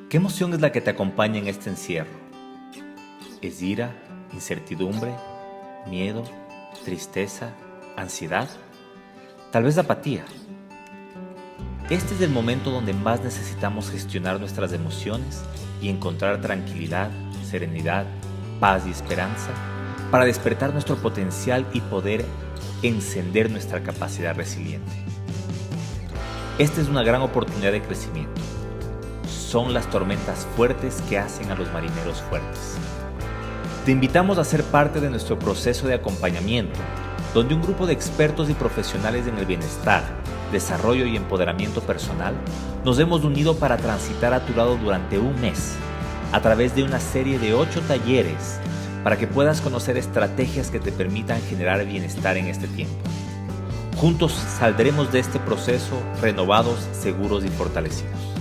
¿Qué emoción es la que te acompaña en este encierro? ¿Es ira, incertidumbre, miedo, tristeza, ansiedad? Tal vez apatía. Este es el momento donde más necesitamos gestionar nuestras emociones y encontrar tranquilidad, serenidad, paz y esperanza para despertar nuestro potencial y poder encender nuestra capacidad resiliente. Esta es una gran oportunidad de crecimiento. Son las tormentas fuertes que hacen a los marineros fuertes. Te invitamos a ser parte de nuestro proceso de acompañamiento, donde un grupo de expertos y profesionales en el bienestar, desarrollo y empoderamiento personal nos hemos unido para transitar a tu lado durante un mes, a través de una serie de 8 talleres, para que puedas conocer estrategias que te permitan generar bienestar en este tiempo. Juntos saldremos de este proceso renovados, seguros y fortalecidos.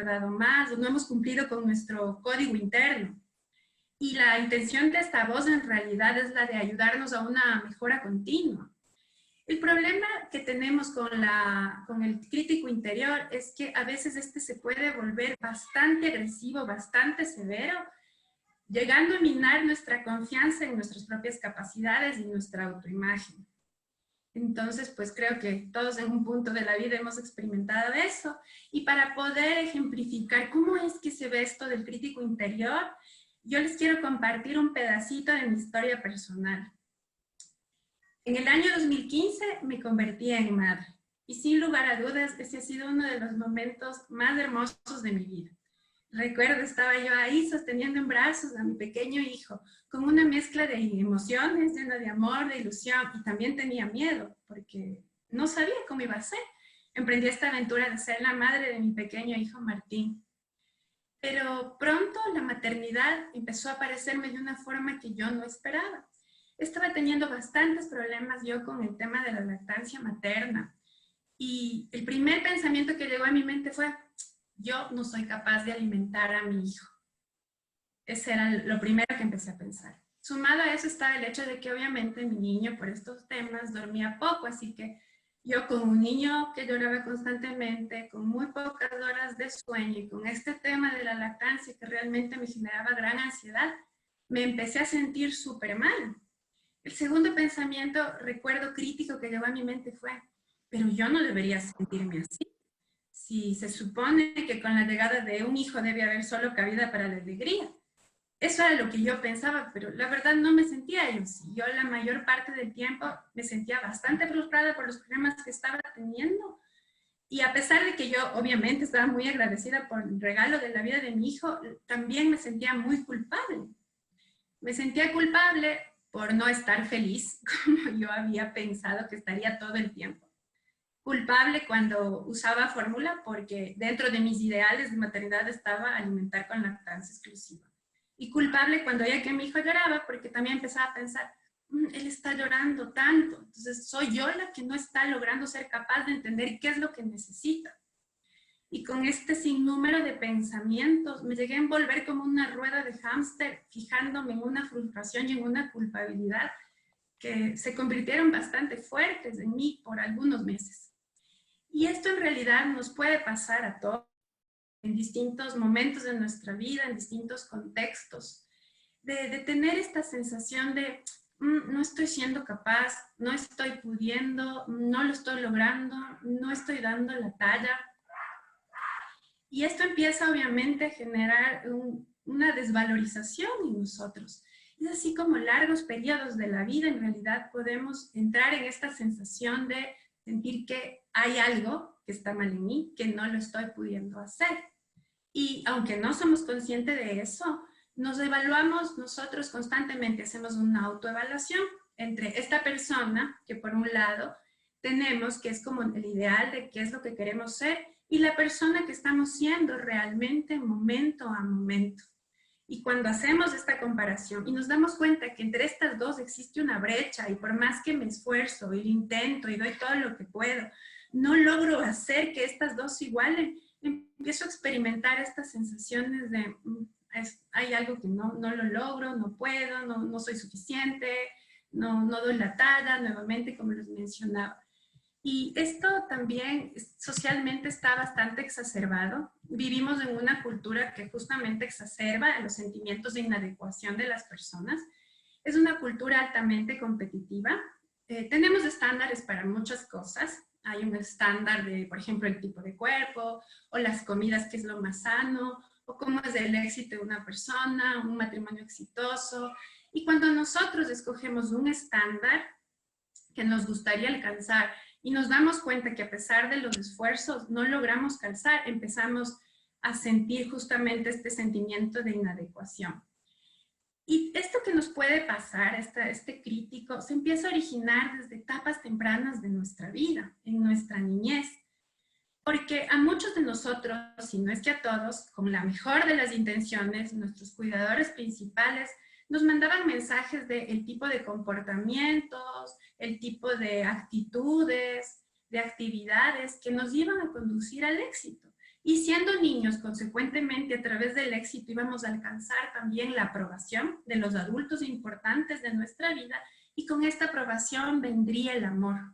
Dado más, o no hemos cumplido con nuestro código interno. Y la intención de esta voz en realidad es la de ayudarnos a una mejora continua. El problema que tenemos con el crítico interior es que a veces este se puede volver bastante agresivo, bastante severo, llegando a minar nuestra confianza en nuestras propias capacidades y nuestra autoimagen. Entonces, pues creo que todos en un punto de la vida hemos experimentado eso. Y para poder ejemplificar cómo es que se ve esto del crítico interior, yo les quiero compartir un pedacito de mi historia personal. En el año 2015 me convertí en madre. Y sin lugar a dudas, ese ha sido uno de los momentos más hermosos de mi vida. Recuerdo, estaba yo ahí sosteniendo en brazos a mi pequeño hijo, con una mezcla de emociones, llena de amor, de ilusión, y también tenía miedo, porque no sabía cómo iba a ser. Emprendí esta aventura de ser la madre de mi pequeño hijo Martín. Pero pronto la maternidad empezó a aparecerme de una forma que yo no esperaba. Estaba teniendo bastantes problemas yo con el tema de la lactancia materna. Y el primer pensamiento que llegó a mi mente fue: yo no soy capaz de alimentar a mi hijo. Ese era lo primero que empecé a pensar. Sumado a eso estaba el hecho de que obviamente mi niño por estos temas dormía poco, así que yo con un niño que lloraba constantemente, con muy pocas horas de sueño y con este tema de la lactancia que realmente me generaba gran ansiedad, me empecé a sentir súper mal. El segundo pensamiento, recuerdo crítico que llegó a mi mente fue: pero yo no debería sentirme así. Si se supone que con la llegada de un hijo debe haber solo cabida para la alegría. Eso era lo que yo pensaba, pero la verdad no me sentía así. Yo la mayor parte del tiempo me sentía bastante frustrada por los problemas que estaba teniendo. Y a pesar de que yo obviamente estaba muy agradecida por el regalo de la vida de mi hijo, también me sentía muy culpable. Me sentía culpable por no estar feliz como yo había pensado que estaría todo el tiempo. Culpable cuando usaba fórmula porque dentro de mis ideales de maternidad estaba alimentar con lactancia exclusiva. Y culpable cuando veía que mi hijo lloraba porque también empezaba a pensar: él está llorando tanto, entonces soy yo la que no está logrando ser capaz de entender qué es lo que necesita. Y con este sinnúmero de pensamientos me llegué a envolver como una rueda de hámster, fijándome en una frustración y en una culpabilidad que se convirtieron bastante fuertes en mí por algunos meses. Y esto en realidad nos puede pasar a todos en distintos momentos de nuestra vida, en distintos contextos, de tener esta sensación de no estoy siendo capaz, no estoy pudiendo, no lo estoy logrando, no estoy dando la talla. Y esto empieza obviamente a generar una desvalorización en nosotros. Es así como largos periodos de la vida en realidad podemos entrar en esta sensación de sentir que hay algo que está mal en mí, que no lo estoy pudiendo hacer. Y aunque no somos conscientes de eso, nos evaluamos nosotros constantemente, hacemos una autoevaluación entre esta persona que por un lado tenemos, que es como el ideal de qué es lo que queremos ser, y la persona que estamos siendo realmente momento a momento. Y cuando hacemos esta comparación y nos damos cuenta que entre estas dos existe una brecha y por más que me esfuerzo y lo intento y doy todo lo que puedo, no logro hacer que estas dos se igualen, empiezo a experimentar estas sensaciones de hay algo que no lo logro, no puedo, no soy suficiente, no doy la talla, nuevamente, como les mencionaba. Y esto también socialmente está bastante exacerbado. Vivimos en una cultura que justamente exacerba los sentimientos de inadecuación de las personas. Es una cultura altamente competitiva. Tenemos estándares para muchas cosas. Hay un estándar de, por ejemplo, el tipo de cuerpo, o las comidas, que es lo más sano, o cómo es el éxito de una persona, un matrimonio exitoso. Y cuando nosotros escogemos un estándar que nos gustaría alcanzar y nos damos cuenta que a pesar de los esfuerzos no logramos calzar, empezamos a sentir justamente este sentimiento de inadecuación. Y esto que nos puede pasar, este crítico, se empieza a originar desde etapas tempranas de nuestra vida, en nuestra niñez. Porque a muchos de nosotros, si no es que a todos, con la mejor de las intenciones, nuestros cuidadores principales nos mandaban mensajes del tipo de comportamientos, el tipo de actitudes, de actividades que nos iban a conducir al éxito. Y siendo niños, consecuentemente, a través del éxito íbamos a alcanzar también la aprobación de los adultos importantes de nuestra vida, y con esta aprobación vendría el amor.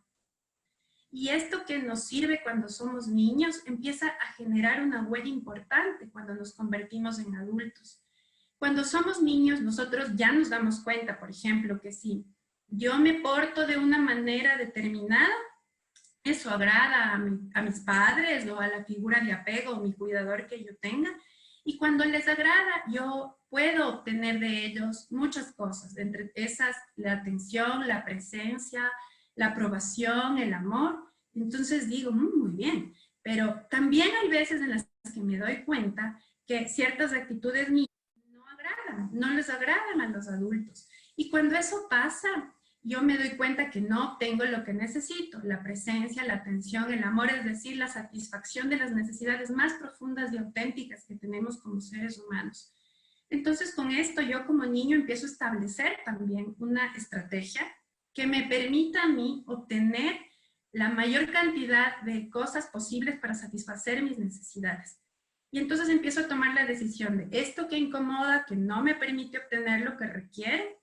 Y esto que nos sirve cuando somos niños empieza a generar una huella importante cuando nos convertimos en adultos. Cuando somos niños, nosotros ya nos damos cuenta, por ejemplo, que si yo me porto de una manera determinada, eso agrada a mis padres o a la figura de apego o mi cuidador que yo tenga. Y cuando les agrada, yo puedo obtener de ellos muchas cosas, entre esas la atención, la presencia, la aprobación, el amor. Entonces digo, muy bien, pero también hay veces en las que me doy cuenta que ciertas actitudes mías no les agradan a los adultos. Y cuando eso pasa, yo me doy cuenta que no tengo lo que necesito, la presencia, la atención, el amor, es decir, la satisfacción de las necesidades más profundas y auténticas que tenemos como seres humanos. Entonces, con esto yo como niño empiezo a establecer también una estrategia que me permita a mí obtener la mayor cantidad de cosas posibles para satisfacer mis necesidades. Y entonces empiezo a tomar la decisión de esto que incomoda, que no me permite obtener lo que requiere,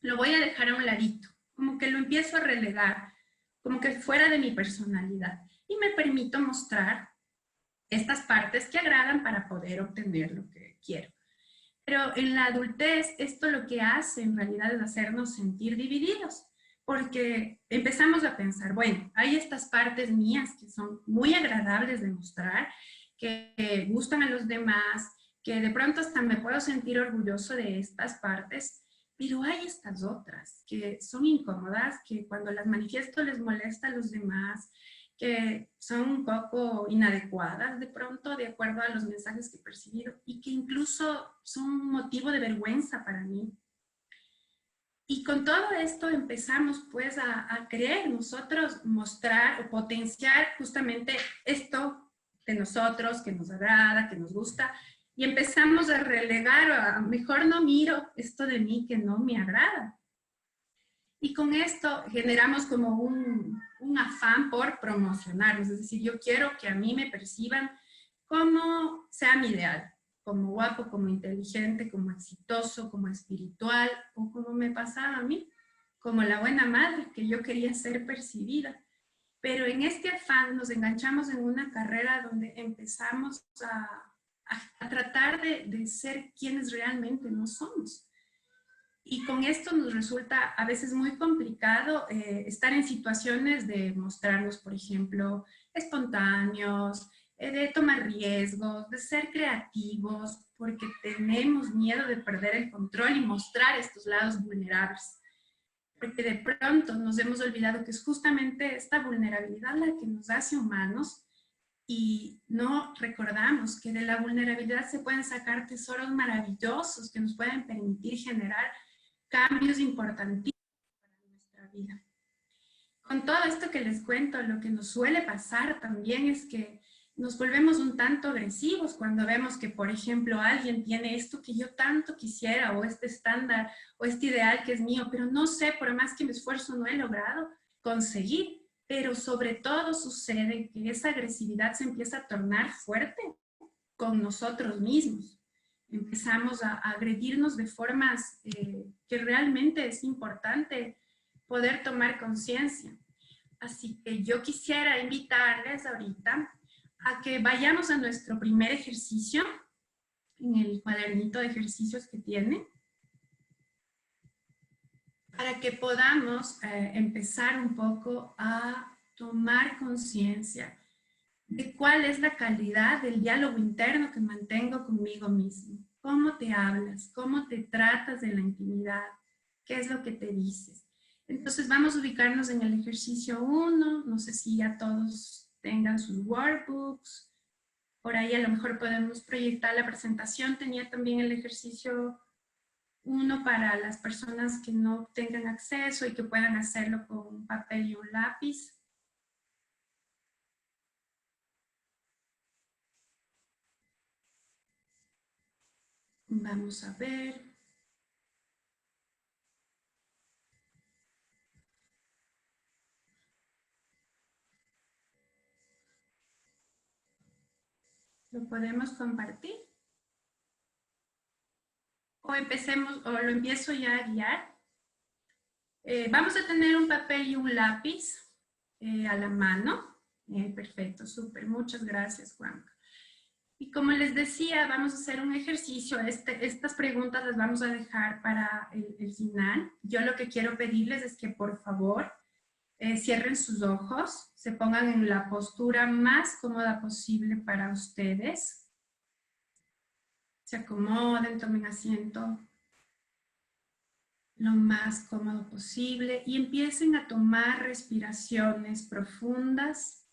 lo voy a dejar a un ladito, como que lo empiezo a relegar, como que fuera de mi personalidad. Y me permito mostrar estas partes que agradan para poder obtener lo que quiero. Pero en la adultez, esto lo que hace en realidad es hacernos sentir divididos, porque empezamos a pensar, bueno, hay estas partes mías que son muy agradables de mostrar, que gustan a los demás, que de pronto hasta me puedo sentir orgulloso de estas partes, pero hay estas otras que son incómodas, que cuando las manifiesto les molesta a los demás, que son un poco inadecuadas de pronto, de acuerdo a los mensajes que he percibido, y que incluso son un motivo de vergüenza para mí. Y con todo esto empezamos pues a querer nosotros mostrar o potenciar justamente esto de nosotros, que nos agrada, que nos gusta, y empezamos a relegar, a mejor no miro esto de mí que no me agrada. Y con esto generamos como un afán por promocionarnos, es decir, yo quiero que a mí me perciban como sea mi ideal, como guapo, como inteligente, como exitoso, como espiritual, o como me pasaba a mí, como la buena madre que yo quería ser percibida. Pero en este afán nos enganchamos en una carrera donde empezamos a tratar de ser quienes realmente no somos. Y con esto nos resulta a veces muy complicado estar en situaciones de mostrarnos, por ejemplo, espontáneos, de tomar riesgos, de ser creativos, porque tenemos miedo de perder el control y mostrar estos lados vulnerables. Porque de pronto nos hemos olvidado que es justamente esta vulnerabilidad la que nos hace humanos, y no recordamos que de la vulnerabilidad se pueden sacar tesoros maravillosos que nos pueden permitir generar cambios importantísimos para nuestra vida. Con todo esto que les cuento, lo que nos suele pasar también es que nos volvemos un tanto agresivos cuando vemos que, por ejemplo, alguien tiene esto que yo tanto quisiera, o este estándar, o este ideal que es mío, pero no sé, por más que me esfuerzo, no he logrado conseguir. Pero sobre todo sucede que esa agresividad se empieza a tornar fuerte con nosotros mismos. empezamos a agredirnos de formas que realmente es importante poder tomar conciencia. Así que yo quisiera invitarles ahorita a que vayamos a nuestro primer ejercicio en el cuadernito de ejercicios que tiene, para que podamos empezar un poco a tomar conciencia de cuál es la calidad del diálogo interno que mantengo conmigo mismo. ¿Cómo te hablas? ¿Cómo te tratas en la intimidad? ¿Qué es lo que te dices? Entonces vamos a ubicarnos en el ejercicio 1. No sé si ya todos tengan sus workbooks. Por ahí a lo mejor podemos proyectar la presentación. Tenía también el ejercicio 1 para las personas que no tengan acceso y que puedan hacerlo con un papel y un lápiz. Vamos a ver. ¿Lo podemos compartir? O empecemos, o lo empiezo ya a guiar. Vamos a tener un papel y un lápiz a la mano. Perfecto, súper. Muchas gracias, Juan. Y como les decía, vamos a hacer un ejercicio. Estas preguntas las vamos a dejar para el final. Yo lo que quiero pedirles es que por favor cierren sus ojos, se pongan en la postura más cómoda posible para ustedes. Se acomoden, tomen asiento lo más cómodo posible y empiecen a tomar respiraciones profundas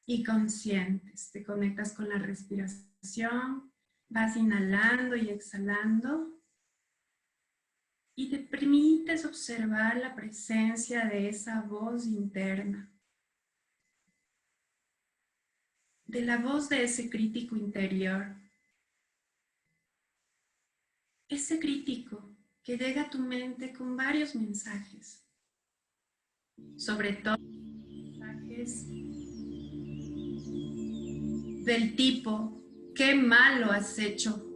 y conscientes. Te conectas con la respiración, vas inhalando y exhalando y te permites observar la presencia de esa voz interna, de la voz de ese crítico interior. Ese crítico que llega a tu mente con varios mensajes, sobre todo mensajes del tipo, qué malo has hecho,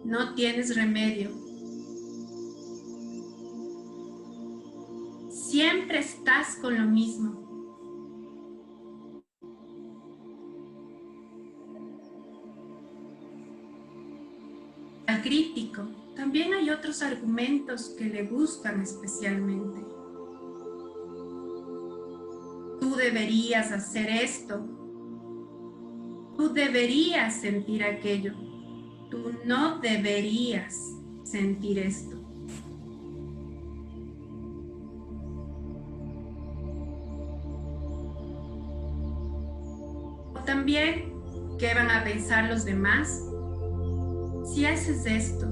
no tienes remedio, siempre estás con lo mismo. Al crítico también hay otros argumentos que le gustan especialmente. Tú deberías hacer esto. Tú deberías sentir aquello. Tú no deberías sentir esto. O también, ¿qué van a pensar los demás si haces esto?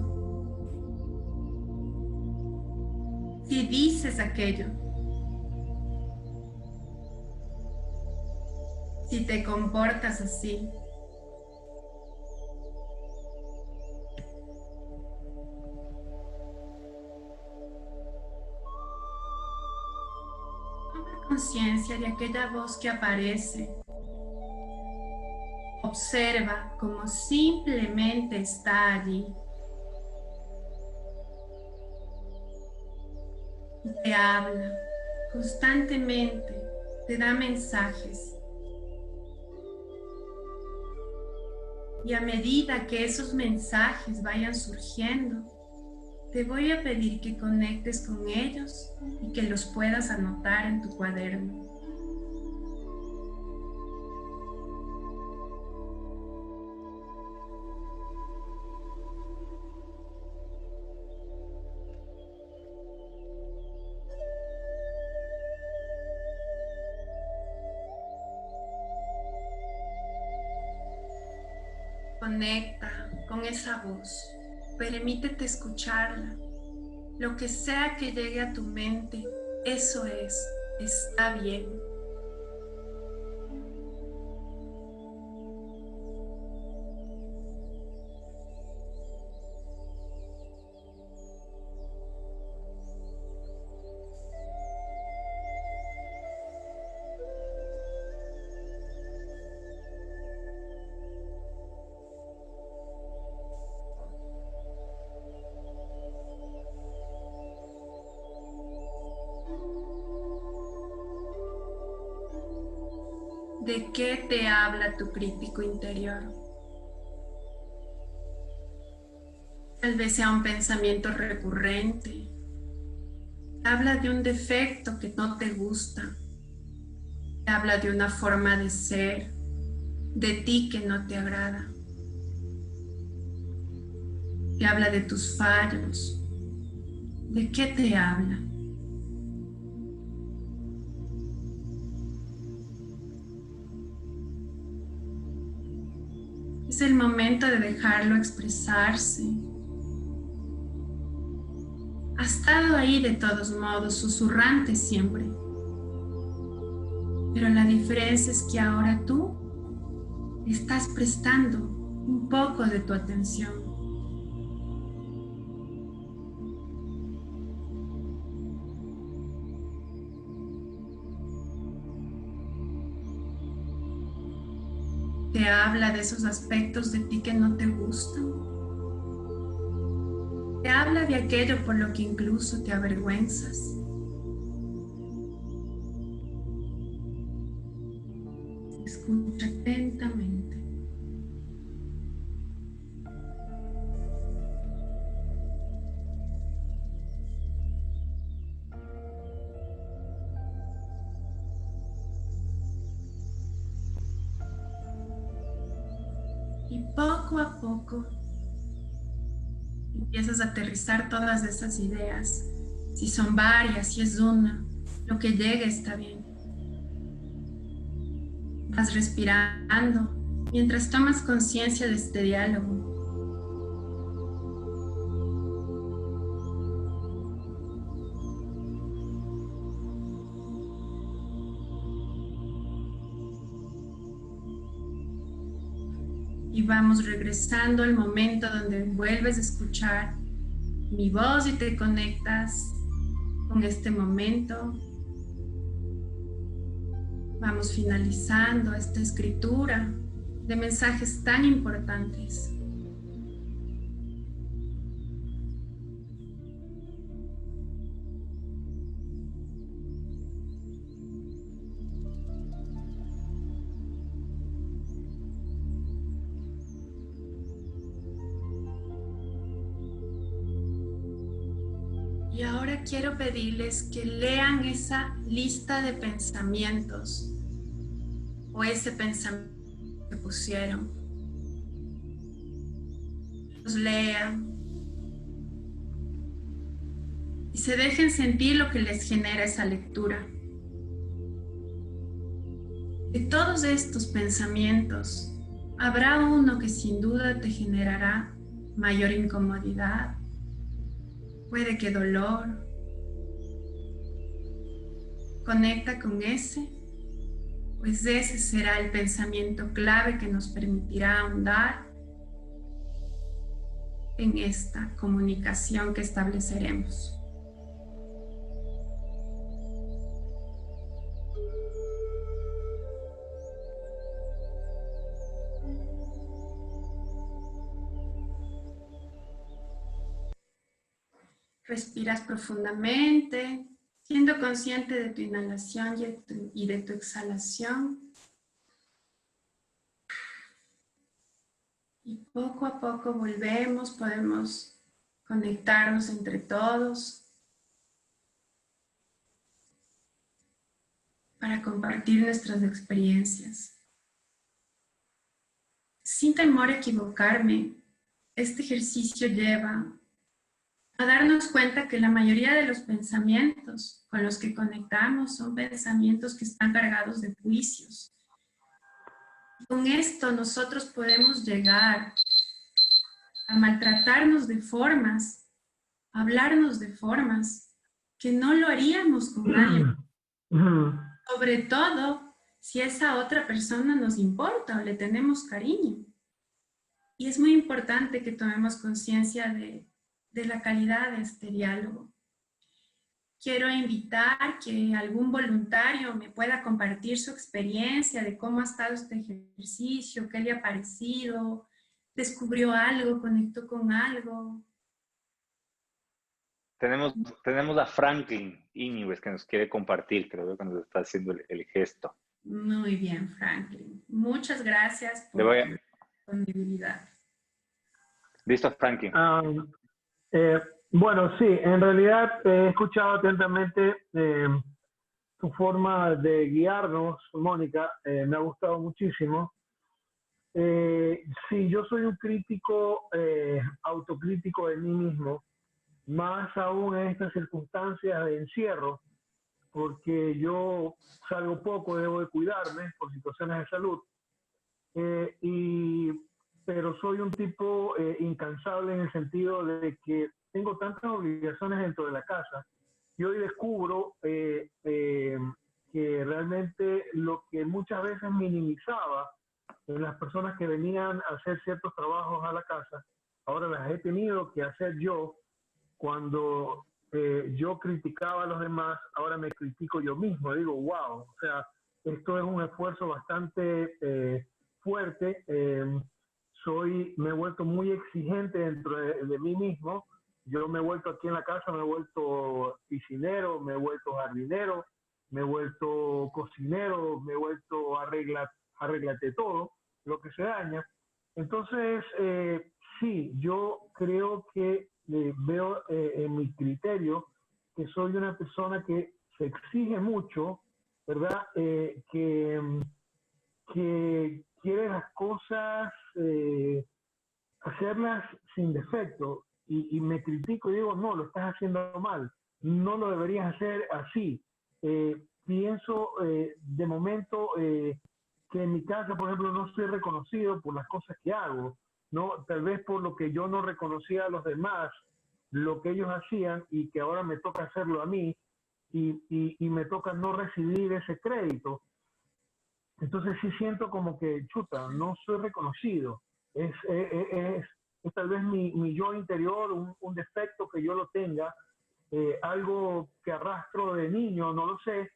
Si dices aquello. Si te comportas así. Toma conciencia de aquella voz que aparece. Observa cómo simplemente está allí. Y te habla constantemente, te da mensajes. Y a medida que esos mensajes vayan surgiendo, te voy a pedir que conectes con ellos y que los puedas anotar en tu cuaderno. Conecta con esa voz, permítete escucharla. Lo que sea que llegue a tu mente, eso está bien. ¿De qué te habla tu crítico interior? Tal vez sea un pensamiento recurrente. Habla de un defecto que no te gusta. Habla de una forma de ser, de ti que no te agrada. Te habla de tus fallos. ¿De qué te habla? Es el momento de dejarlo expresarse. Ha estado ahí de todos modos, susurrante siempre. Pero la diferencia es que ahora tú estás prestando un poco de tu atención. Te habla de esos aspectos de ti que no te gustan. Te habla de aquello por lo que incluso te avergüenzas. Escucha atentamente. Y poco a poco empiezas a aterrizar todas esas ideas. Si son varias, si es una, lo que llegue está bien. Vas respirando mientras tomas conciencia de este diálogo. Y vamos regresando al momento donde vuelves a escuchar mi voz y te conectas con este momento. Vamos finalizando esta escritura de mensajes tan importantes. Y ahora quiero pedirles que lean esa lista de pensamientos o ese pensamiento que pusieron. Los lean y se dejen sentir lo que les genera esa lectura. De todos estos pensamientos, habrá uno que sin duda te generará mayor incomodidad, puede que dolor. Conecta con ese, pues ese será el pensamiento clave que nos permitirá ahondar en esta comunicación que estableceremos. Respiras profundamente, siendo consciente de tu inhalación y de tu exhalación. Y poco a poco volvemos, podemos conectarnos entre todos para compartir nuestras experiencias. Sin temor a equivocarme, este ejercicio lleva a darnos cuenta que la mayoría de los pensamientos con los que conectamos son pensamientos que están cargados de juicios. Con esto nosotros podemos llegar a maltratarnos de formas, a hablarnos de formas que no lo haríamos con nadie. Sobre todo si esa otra persona nos importa o le tenemos cariño. Y es muy importante que tomemos conciencia de la calidad de este diálogo. Quiero invitar que algún voluntario me pueda compartir su experiencia de cómo ha estado este ejercicio, qué le ha parecido, descubrió algo, conectó con algo. Tenemos a Franklin Íñiguez que nos quiere compartir, creo que nos está haciendo el gesto. Muy bien, Franklin. Muchas gracias Le por voy a... tu disponibilidad. Listo, Franklin. Eh, bueno, sí, en realidad he escuchado atentamente tu forma de guiarnos, Mónica, me ha gustado muchísimo. Sí, yo soy un crítico, autocrítico de mí mismo, más aún en estas circunstancias de encierro, porque yo salgo poco, debo de cuidarme por situaciones de salud, eh, y, pero soy un tipo incansable en el sentido de que tengo tantas obligaciones dentro de la casa y hoy descubro que realmente lo que muchas veces minimizaba en las personas que venían a hacer ciertos trabajos a la casa, ahora las he tenido que hacer yo. Cuando yo criticaba a los demás, ahora me critico yo mismo. Digo, wow, o sea, esto es un esfuerzo bastante fuerte. Me he vuelto muy exigente dentro de mí mismo. Yo me he vuelto aquí en la casa, me he vuelto piscinero, me he vuelto jardinero, me he vuelto cocinero, me he vuelto arréglate todo, lo que se daña. Entonces, sí, yo creo que veo en mi criterio que soy una persona que se exige mucho, ¿verdad? Que quiere las cosas, hacerlas sin defecto y me critico y digo, no, lo estás haciendo mal, no lo deberías hacer así. Pienso de momento que en mi casa, por ejemplo, no soy reconocido por las cosas que hago, ¿no? Tal vez por lo que yo no reconocía a los demás, lo que ellos hacían y que ahora me toca hacerlo a mí y me toca no recibir ese crédito. Entonces sí siento como que, chuta, no soy reconocido. Es, es, es, es tal vez mi yo interior, un defecto que yo lo tenga, algo que arrastro de niño, no lo sé,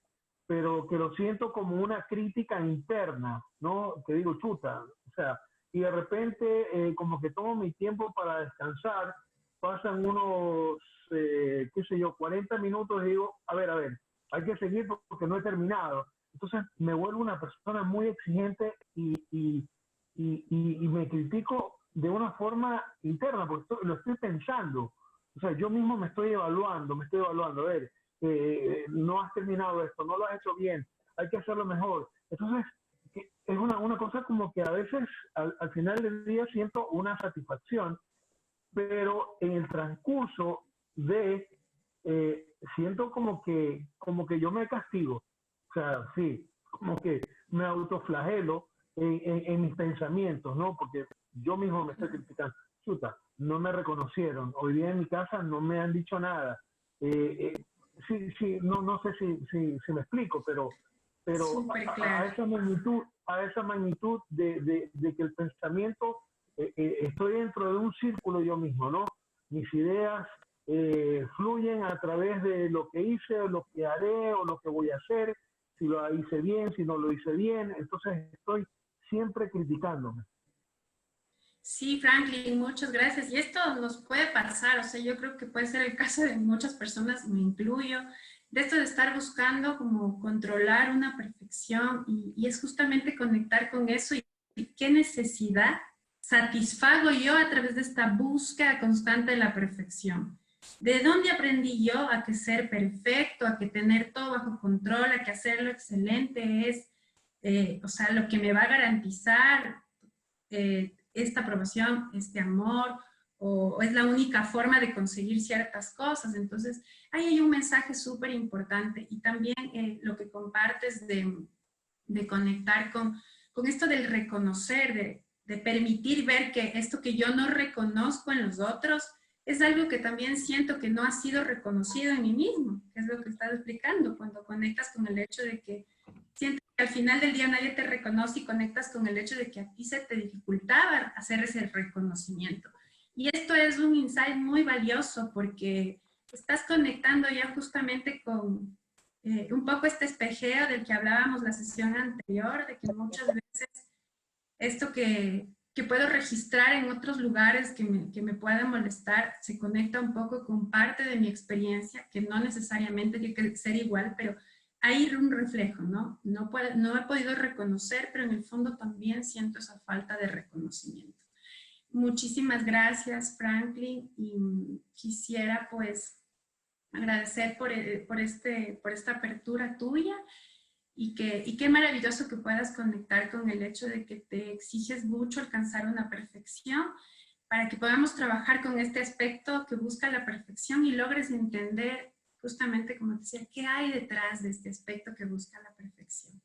pero que lo siento como una crítica interna, ¿no? Que digo, chuta, o sea, y de repente como que tomo mi tiempo para descansar, pasan unos, qué sé yo, 40 minutos y digo, a ver, hay que seguir porque no he terminado. Entonces me vuelvo una persona muy exigente y me critico de una forma interna, porque lo estoy pensando. O sea, yo mismo me estoy evaluando, a ver, no has terminado esto, no lo has hecho bien, hay que hacerlo mejor. Entonces, es una cosa como que a veces al final del día siento una satisfacción, pero en el transcurso de siento como que yo me castigo, o sea, sí, como que me autoflagelo en mis pensamientos, ¿no? Porque yo mismo me estoy criticando. Chuta, no me reconocieron, hoy día en mi casa no me han dicho nada. Sí, sí, no sé si me explico, pero Súper claro. a esa magnitud de que el pensamiento, estoy dentro de un círculo yo mismo, ¿no? Mis ideas fluyen a través de lo que hice, o lo que haré, o lo que voy a hacer, si lo hice bien, si no lo hice bien, entonces estoy siempre criticándome. Sí, Franklin, muchas gracias. Y esto nos puede pasar, o sea, yo creo que puede ser el caso de muchas personas, me incluyo, de esto de estar buscando como controlar una perfección y es justamente conectar con eso y qué necesidad satisfago yo a través de esta búsqueda constante de la perfección. ¿De dónde aprendí yo a que ser perfecto, a que tener todo bajo control, a que hacerlo excelente es, o sea, lo que me va a garantizar esta aprobación, este amor, o es la única forma de conseguir ciertas cosas? Entonces, ahí hay un mensaje súper importante y también lo que compartes de conectar con esto del reconocer, de permitir ver que esto que yo no reconozco en los otros es algo que también siento que no ha sido reconocido en mí mismo, que es lo que estás explicando, cuando conectas con el hecho de que sientes que al final del día nadie te reconoce y conectas con el hecho de que a ti se te dificultaba hacer ese reconocimiento. Y esto es un insight muy valioso porque estás conectando ya justamente con un poco este espejeo del que hablábamos la sesión anterior, de que muchas veces esto que puedo registrar en otros lugares que me pueda molestar se conecta un poco con parte de mi experiencia, que no necesariamente tiene que ser igual, pero hay un reflejo, ¿no? No he podido reconocer, pero en el fondo también siento esa falta de reconocimiento. Muchísimas gracias, Franklin, y quisiera pues agradecer por esta apertura tuya y qué maravilloso que puedas conectar con el hecho de que te exiges mucho alcanzar una perfección para que podamos trabajar con este aspecto que busca la perfección y logres entender justamente, como te decía, qué hay detrás de este aspecto que busca la perfección.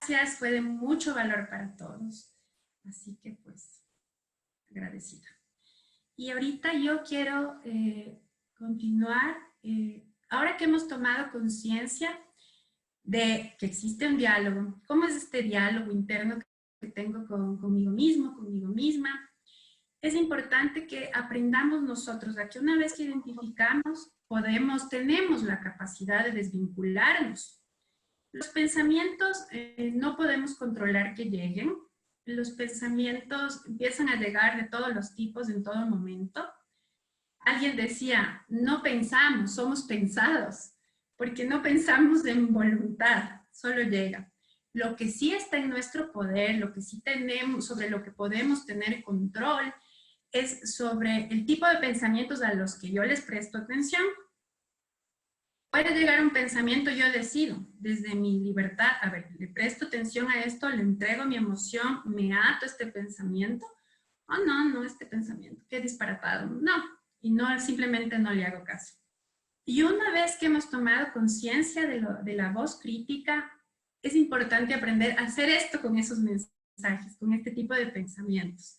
Gracias, fue de mucho valor para todos. Así que pues, agradecida. Y ahorita yo quiero continuar, ahora que hemos tomado conciencia de que existe un diálogo, ¿cómo es este diálogo interno que tengo conmigo mismo, conmigo misma? Es importante que aprendamos nosotros a que una vez que identificamos, tenemos la capacidad de desvincularnos. Los pensamientos no podemos controlar que lleguen. Los pensamientos empiezan a llegar de todos los tipos en todo momento. Alguien decía, no pensamos, somos pensados, porque no pensamos en voluntad, solo llega. Lo que sí está en nuestro poder, lo que sí tenemos, sobre lo que podemos tener control, es sobre el tipo de pensamientos a los que yo les presto atención. Puede llegar un pensamiento, yo decido, desde mi libertad, a ver, le presto atención a esto, le entrego mi emoción, me ato a este pensamiento, oh no, este pensamiento, qué disparatado, no, y no, simplemente no le hago caso. Y una vez que hemos tomado conciencia de la voz crítica, es importante aprender a hacer esto con esos mensajes, con este tipo de pensamientos.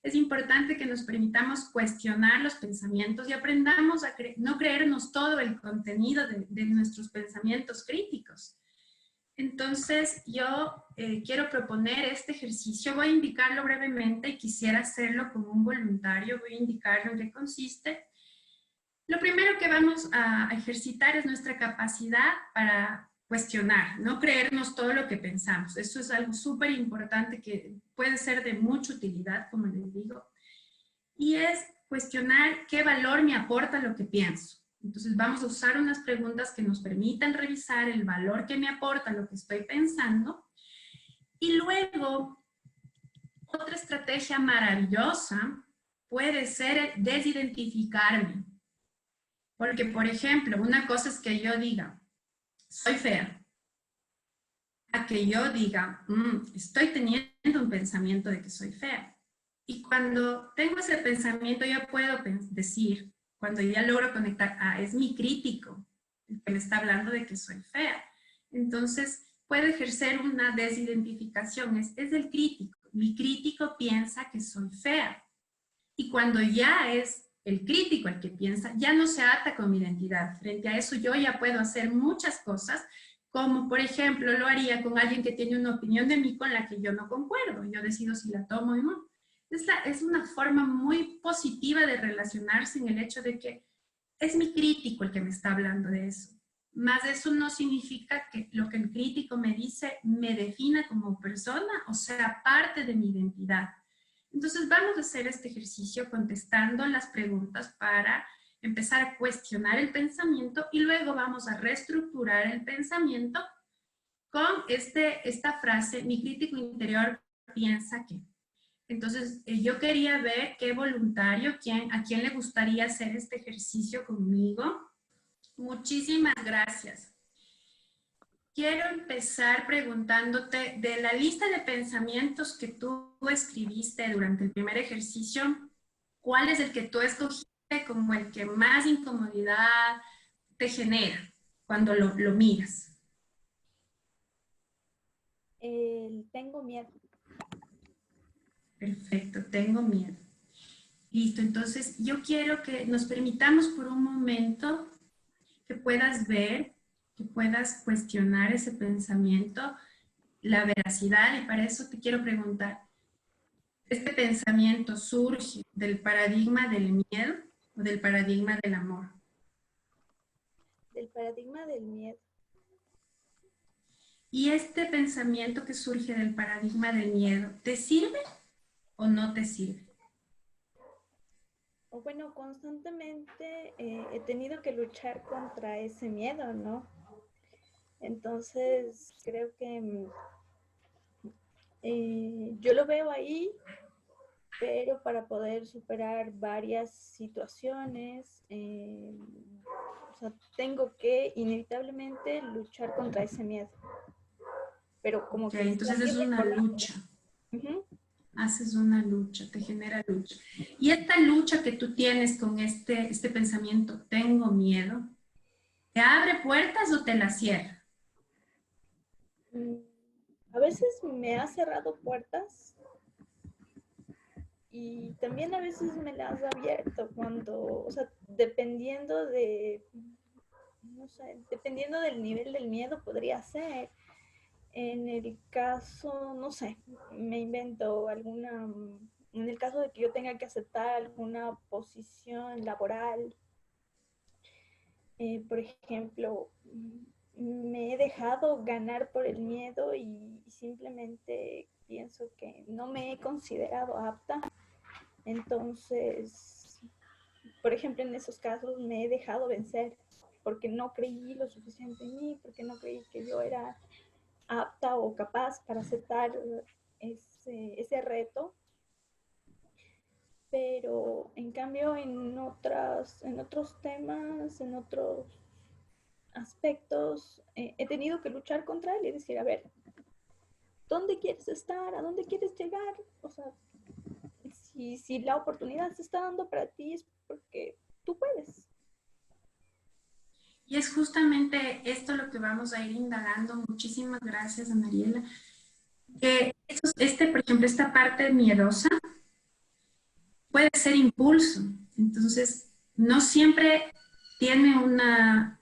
Es importante que nos permitamos cuestionar los pensamientos y aprendamos a no creernos todo el contenido de nuestros pensamientos críticos. Entonces, yo quiero proponer este ejercicio. Voy a indicarlo brevemente y quisiera hacerlo como un voluntario. Voy a indicarlo en qué consiste. Lo primero que vamos a ejercitar es nuestra capacidad para cuestionar, no creernos todo lo que pensamos. Eso es algo súper importante que puede ser de mucha utilidad, como les digo. Y es cuestionar qué valor me aporta lo que pienso. Entonces vamos a usar unas preguntas que nos permitan revisar el valor que me aporta lo que estoy pensando. Y luego, otra estrategia maravillosa puede ser desidentificarme. Porque, por ejemplo, una cosa es que yo diga, soy fea. A que yo diga, estoy teniendo un pensamiento de que soy fea. Y cuando tengo ese pensamiento, yo puedo decir, cuando ya logro conectar, es mi crítico, el que me está hablando de que soy fea. Entonces, puedo ejercer una desidentificación, es el crítico. Mi crítico piensa que soy fea. Y cuando ya es el crítico el que piensa, ya no se ata con mi identidad. Frente a eso yo ya puedo hacer muchas cosas, como por ejemplo lo haría con alguien que tiene una opinión de mí con la que yo no concuerdo. Yo decido si la tomo o no. Es una forma muy positiva de relacionarse en el hecho de que es mi crítico el que me está hablando de eso. Más eso no significa que lo que el crítico me dice me defina como persona o sea parte de mi identidad. Entonces vamos a hacer este ejercicio contestando las preguntas para empezar a cuestionar el pensamiento y luego vamos a reestructurar el pensamiento con esta frase, mi crítico interior piensa que. Entonces yo quería ver qué voluntario, a quién le gustaría hacer este ejercicio conmigo. Muchísimas gracias. Quiero empezar preguntándote, de la lista de pensamientos que tú escribiste durante el primer ejercicio, ¿cuál es el que tú escogiste como el que más incomodidad te genera cuando lo miras? Tengo miedo. Perfecto, tengo miedo. Listo, entonces yo quiero que nos permitamos por un momento que puedas ver, que puedas cuestionar ese pensamiento, la veracidad, y para eso te quiero preguntar, ¿este pensamiento surge del paradigma del miedo o del paradigma del amor? Del paradigma del miedo. ¿Y este pensamiento que surge del paradigma del miedo, te sirve o no te sirve? O bueno, constantemente he tenido que luchar contra ese miedo, ¿no? Entonces, creo que yo lo veo ahí, pero para poder superar varias situaciones, o sea, tengo que inevitablemente luchar contra ese miedo. Pero como Ok, que está entonces ahí es una recordando. lucha. Ujú. Haces una lucha, te genera lucha. Y esta lucha que tú tienes con este pensamiento, tengo miedo, ¿te abre puertas o te las cierra? Mm, A veces me ha cerrado puertas y también a veces me las ha abierto cuando, o sea, dependiendo de, no sé, dependiendo del nivel del miedo podría ser. En el caso, no sé, me invento alguna, en el caso de que yo tenga que aceptar alguna posición laboral, por ejemplo, me he dejado ganar por el miedo y simplemente pienso que no me he considerado apta. Entonces, por ejemplo, en esos casos me he dejado vencer porque no creí lo suficiente en mí, porque no creí que yo era apta o capaz para aceptar ese reto. Pero en cambio en otros temas, en otros aspectos, he tenido que luchar contra él y decir, a ver, ¿dónde quieres estar? ¿A dónde quieres llegar? O sea, si la oportunidad se está dando para ti es porque tú puedes. Y es justamente esto lo que vamos a ir indagando. Muchísimas gracias, Anariela. Que por ejemplo, esta parte miedosa puede ser impulso. Entonces, no siempre tiene una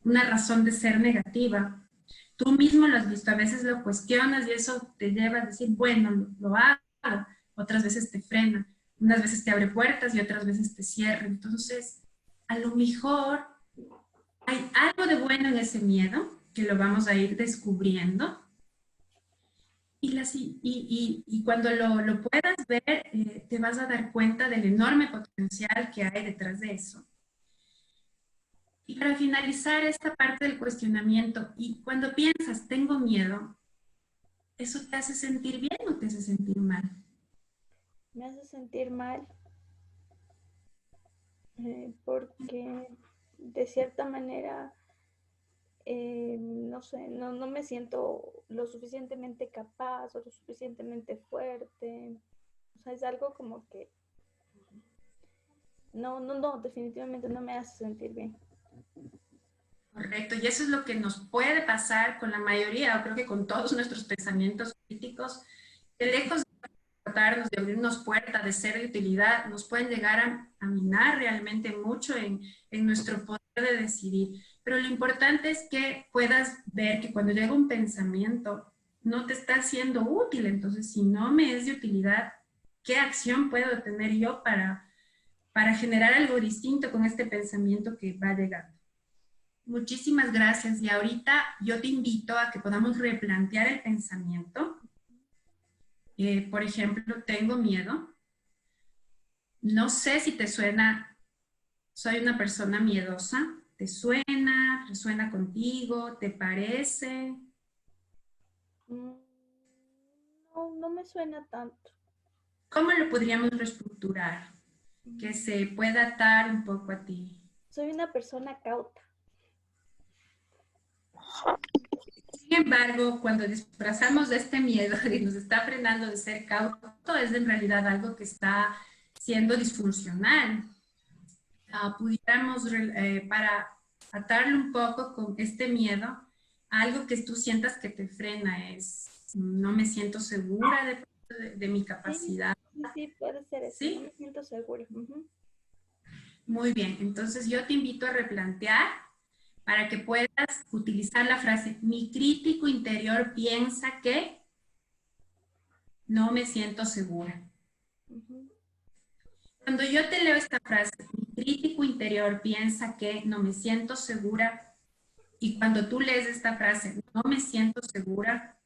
razón de ser negativa. Tú mismo lo has visto, a veces lo cuestionas y eso te lleva a decir, bueno, lo hago. Otras veces te frena, unas veces te abre puertas y otras veces te cierra. Entonces, a lo mejor hay algo de bueno en ese miedo que lo vamos a ir descubriendo y cuando lo puedas ver, te vas a dar cuenta del enorme potencial que hay detrás de eso. Y para finalizar esta parte del cuestionamiento, y cuando piensas, tengo miedo, ¿eso te hace sentir bien o te hace sentir mal? Me hace sentir mal porque de cierta manera, no sé, no me siento lo suficientemente capaz o lo suficientemente fuerte. O sea, es algo como que no, definitivamente no me hace sentir bien. Correcto, y eso es lo que nos puede pasar con la mayoría, o creo que con todos nuestros pensamientos críticos, que lejos tratarnos de abrirnos puertas, de ser de utilidad, nos pueden llegar a minar realmente mucho en nuestro poder de decidir. Pero lo importante es que puedas ver que cuando llega un pensamiento no te está siendo útil. Entonces, si no me es de utilidad, ¿qué acción puedo tener yo para generar algo distinto con este pensamiento que va llegando? Muchísimas gracias. Y ahorita yo te invito a que podamos replantear el pensamiento. Por ejemplo, tengo miedo. No sé si te suena, soy una persona miedosa. ¿Te suena? ¿Resuena contigo? ¿Te parece? Mm, no me suena tanto. ¿Cómo lo podríamos reestructurar? Que Mm, se pueda atar un poco a ti. Soy una persona cauta. Sin embargo, cuando disfrazamos de este miedo y nos está frenando de ser cauto, es en realidad algo que está siendo disfuncional. Pudiéramos, para atarlo un poco con este miedo, algo que tú sientas que te frena es, no me siento segura de mi Sí, capacidad. sí, puede ser eso. No me ¿Sí? siento segura. Ujú. Muy bien, entonces yo te invito a replantear para que puedas utilizar la frase, mi crítico interior piensa que no me siento segura. Ujú. Cuando yo te leo esta frase, mi crítico interior piensa que no me siento segura, y cuando tú lees esta frase, no me siento segura,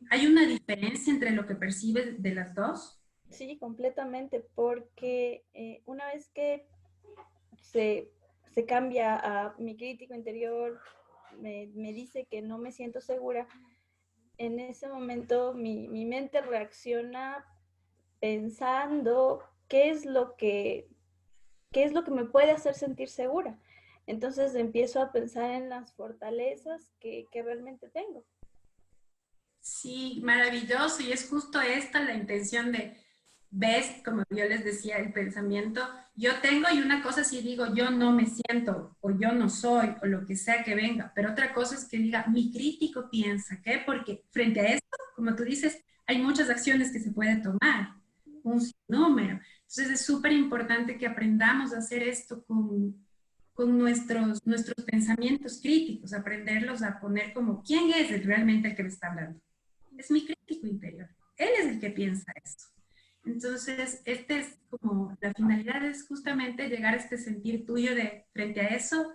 ¿hay una diferencia entre lo que percibes de las dos? Sí, completamente, porque una vez que se, se cambia a mi crítico interior, me dice que no me siento segura, en ese momento mi mente reacciona pensando qué es lo que me puede hacer sentir segura. Entonces empiezo a pensar en las fortalezas que realmente tengo. Sí, maravilloso. Y es justo esta la intención de, ves, como yo les decía, el pensamiento, yo tengo y una cosa si digo yo no me siento o yo no soy o lo que sea que venga, pero otra cosa es que diga mi crítico piensa, ¿qué? Porque frente a esto, como tú dices, hay muchas acciones que se pueden tomar, un sinnúmero. Entonces es súper importante que aprendamos a hacer esto con nuestros pensamientos críticos, aprenderlos a poner como, ¿quién es realmente el que me está hablando? Es mi crítico interior. Él es el que piensa eso. Entonces, este es como, la finalidad es justamente llegar a este sentir tuyo de, frente a eso,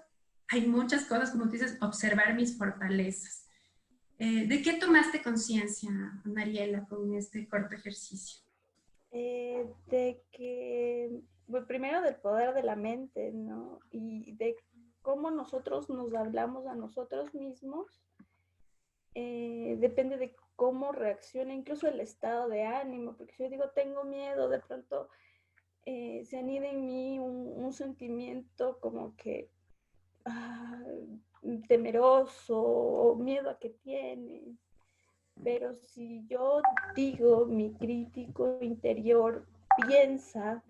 hay muchas cosas, como tú dices, observar mis fortalezas. ¿De qué tomaste conciencia, Mariela, con este corto ejercicio? De que, bueno, primero del poder de la mente, ¿no? Y de cómo nosotros nos hablamos a nosotros mismos, depende de cómo reacciona incluso el estado de ánimo, porque si yo digo tengo miedo, de pronto se anida en mí un sentimiento como que temeroso o miedo a que tiene. Pero si yo digo, mi crítico interior piensa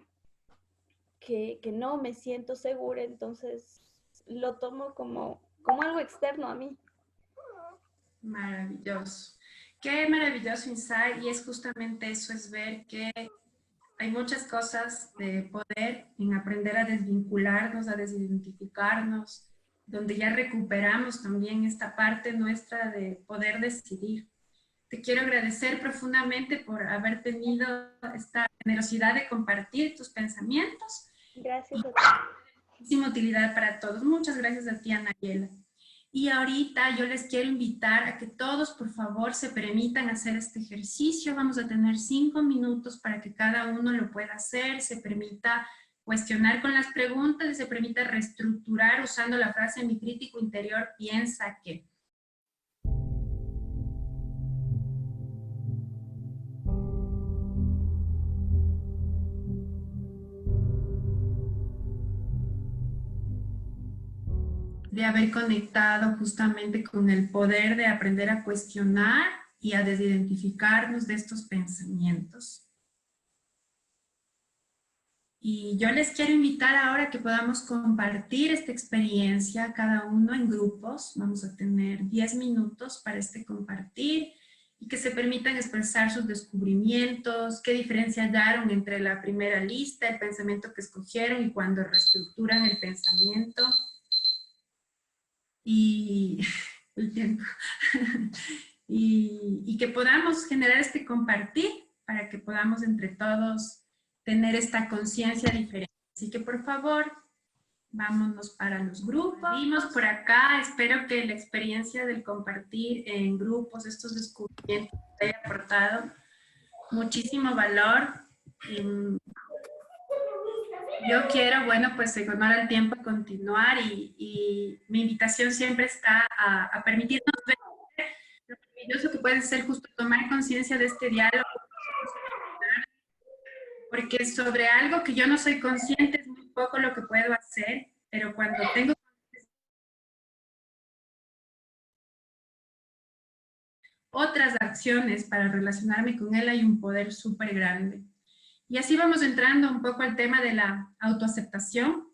que no me siento segura, entonces lo tomo como algo externo a mí. Maravilloso. Qué maravilloso insight y es justamente eso, es ver que hay muchas cosas de poder en aprender a desvincularnos, a desidentificarnos, donde ya recuperamos también esta parte nuestra de poder decidir. Te quiero agradecer profundamente por haber tenido esta generosidad de compartir tus pensamientos. Gracias a ti. Muchísima utilidad para todos. Muchas gracias a ti, Anayela. Y ahorita yo les quiero invitar a que todos, por favor, se permitan hacer este ejercicio. Vamos a tener 5 minutos para que cada uno lo pueda hacer, se permita cuestionar con las preguntas y se permita reestructurar usando la frase mi crítico interior piensa que. De haber conectado justamente con el poder de aprender a cuestionar y a desidentificarnos de estos pensamientos. Y yo les quiero invitar ahora que podamos compartir esta experiencia cada uno en grupos. Vamos a tener 10 minutos para este compartir y que se permitan expresar sus descubrimientos, qué diferencia hallaron entre la primera lista, el pensamiento que escogieron y cuando reestructuran el pensamiento. Y el tiempo. y que podamos generar este compartir para que podamos entre todos tener esta conciencia diferente. Así que por favor, vámonos para los grupos. Vimos por acá, espero que la experiencia del compartir en grupos, estos descubrimientos, te haya aportado muchísimo valor. Yo quiero, bueno, pues en honor al tiempo continuar y mi invitación siempre está a permitirnos ver lo maravilloso que puede ser justo tomar conciencia de este diálogo, porque sobre algo que yo no soy consciente es muy poco lo que puedo hacer, pero cuando tengo otras acciones para relacionarme con él hay un poder súper grande. Y así vamos entrando un poco al tema de la autoaceptación,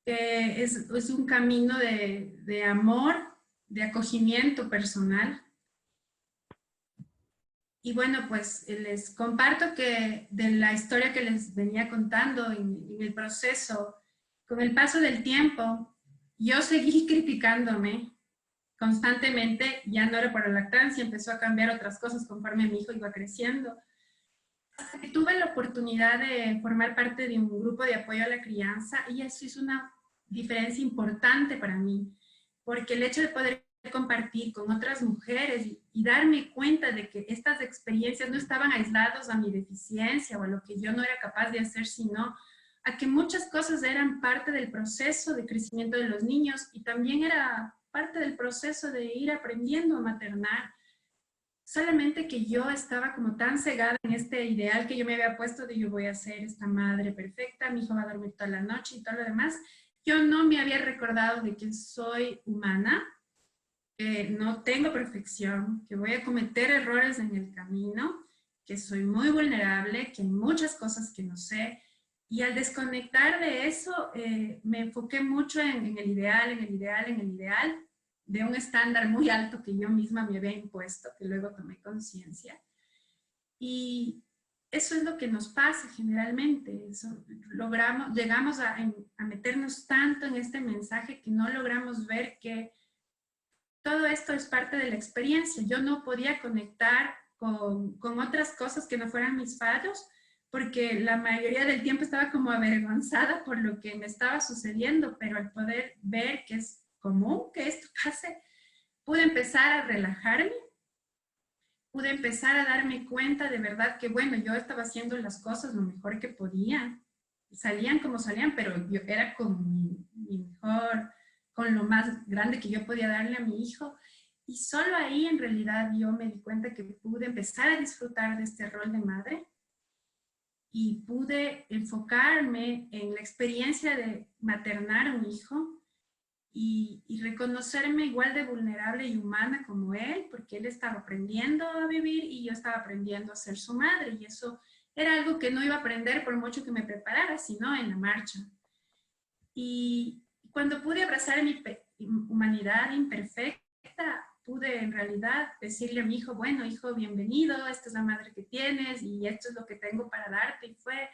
que es un camino de amor, de acogimiento personal. Y bueno, pues les comparto que de la historia que les venía contando en el proceso, con el paso del tiempo, yo seguí criticándome constantemente, ya no era por la lactancia, empezó a cambiar otras cosas conforme mi hijo iba creciendo. Hasta que tuve la oportunidad de formar parte de un grupo de apoyo a la crianza y eso es una diferencia importante para mí, porque el hecho de poder compartir con otras mujeres y darme cuenta de que estas experiencias no estaban aisladas a mi deficiencia o a lo que yo no era capaz de hacer, sino a que muchas cosas eran parte del proceso de crecimiento de los niños y también era parte del proceso de ir aprendiendo a maternar. Solamente que yo estaba como tan cegada en este ideal que yo me había puesto de yo voy a ser esta madre perfecta, mi hijo va a dormir toda la noche y todo lo demás. Yo no me había recordado de que soy humana, que no tengo perfección, que voy a cometer errores en el camino, que soy muy vulnerable, que hay muchas cosas que no sé. Y al desconectar de eso, me enfoqué mucho en el ideal, en el ideal, en el ideal, de un estándar muy alto que yo misma me había impuesto, que luego tomé conciencia. Y eso es lo que nos pasa generalmente. Llegamos a meternos tanto en este mensaje que no logramos ver que todo esto es parte de la experiencia. Yo no podía conectar con otras cosas que no fueran mis fallos, porque la mayoría del tiempo estaba como avergonzada por lo que me estaba sucediendo, pero al poder ver que es común que esto pase, pude empezar a relajarme, pude empezar a darme cuenta de verdad que, bueno, yo estaba haciendo las cosas lo mejor que podía, salían como salían, pero yo era con mi mejor, con lo más grande que yo podía darle a mi hijo, y solo ahí en realidad yo me di cuenta que pude empezar a disfrutar de este rol de madre, y pude enfocarme en la experiencia de maternar a un hijo y reconocerme igual de vulnerable y humana como él, porque él estaba aprendiendo a vivir y yo estaba aprendiendo a ser su madre, y eso era algo que no iba a aprender por mucho que me preparara, sino en la marcha. Y cuando pude abrazar mi humanidad imperfecta, pude en realidad decirle a mi hijo, bueno, hijo, bienvenido, esta es la madre que tienes y esto es lo que tengo para darte. Y fue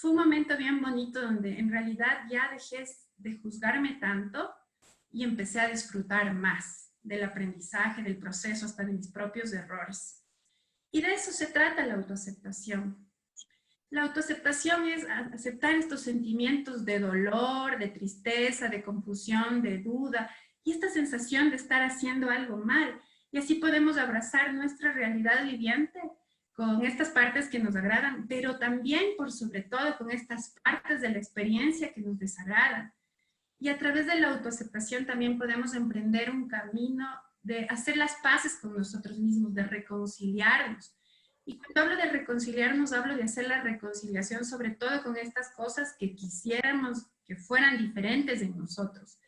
un momento bien bonito donde en realidad ya dejé de juzgarme tanto y empecé a disfrutar más del aprendizaje, del proceso, hasta de mis propios errores. Y de eso se trata la autoaceptación. La autoaceptación es aceptar estos sentimientos de dolor, de tristeza, de confusión, de duda, y esta sensación de estar haciendo algo mal. Y así podemos abrazar nuestra realidad viviente con estas partes que nos agradan, pero también, por sobre todo, con estas partes de la experiencia que nos desagradan. Y a través de la autoaceptación también podemos emprender un camino de hacer las paces con nosotros mismos, de reconciliarnos. Y cuando hablo de reconciliarnos, hablo de hacer la reconciliación sobre todo con estas cosas que quisiéramos que fueran diferentes en nosotros.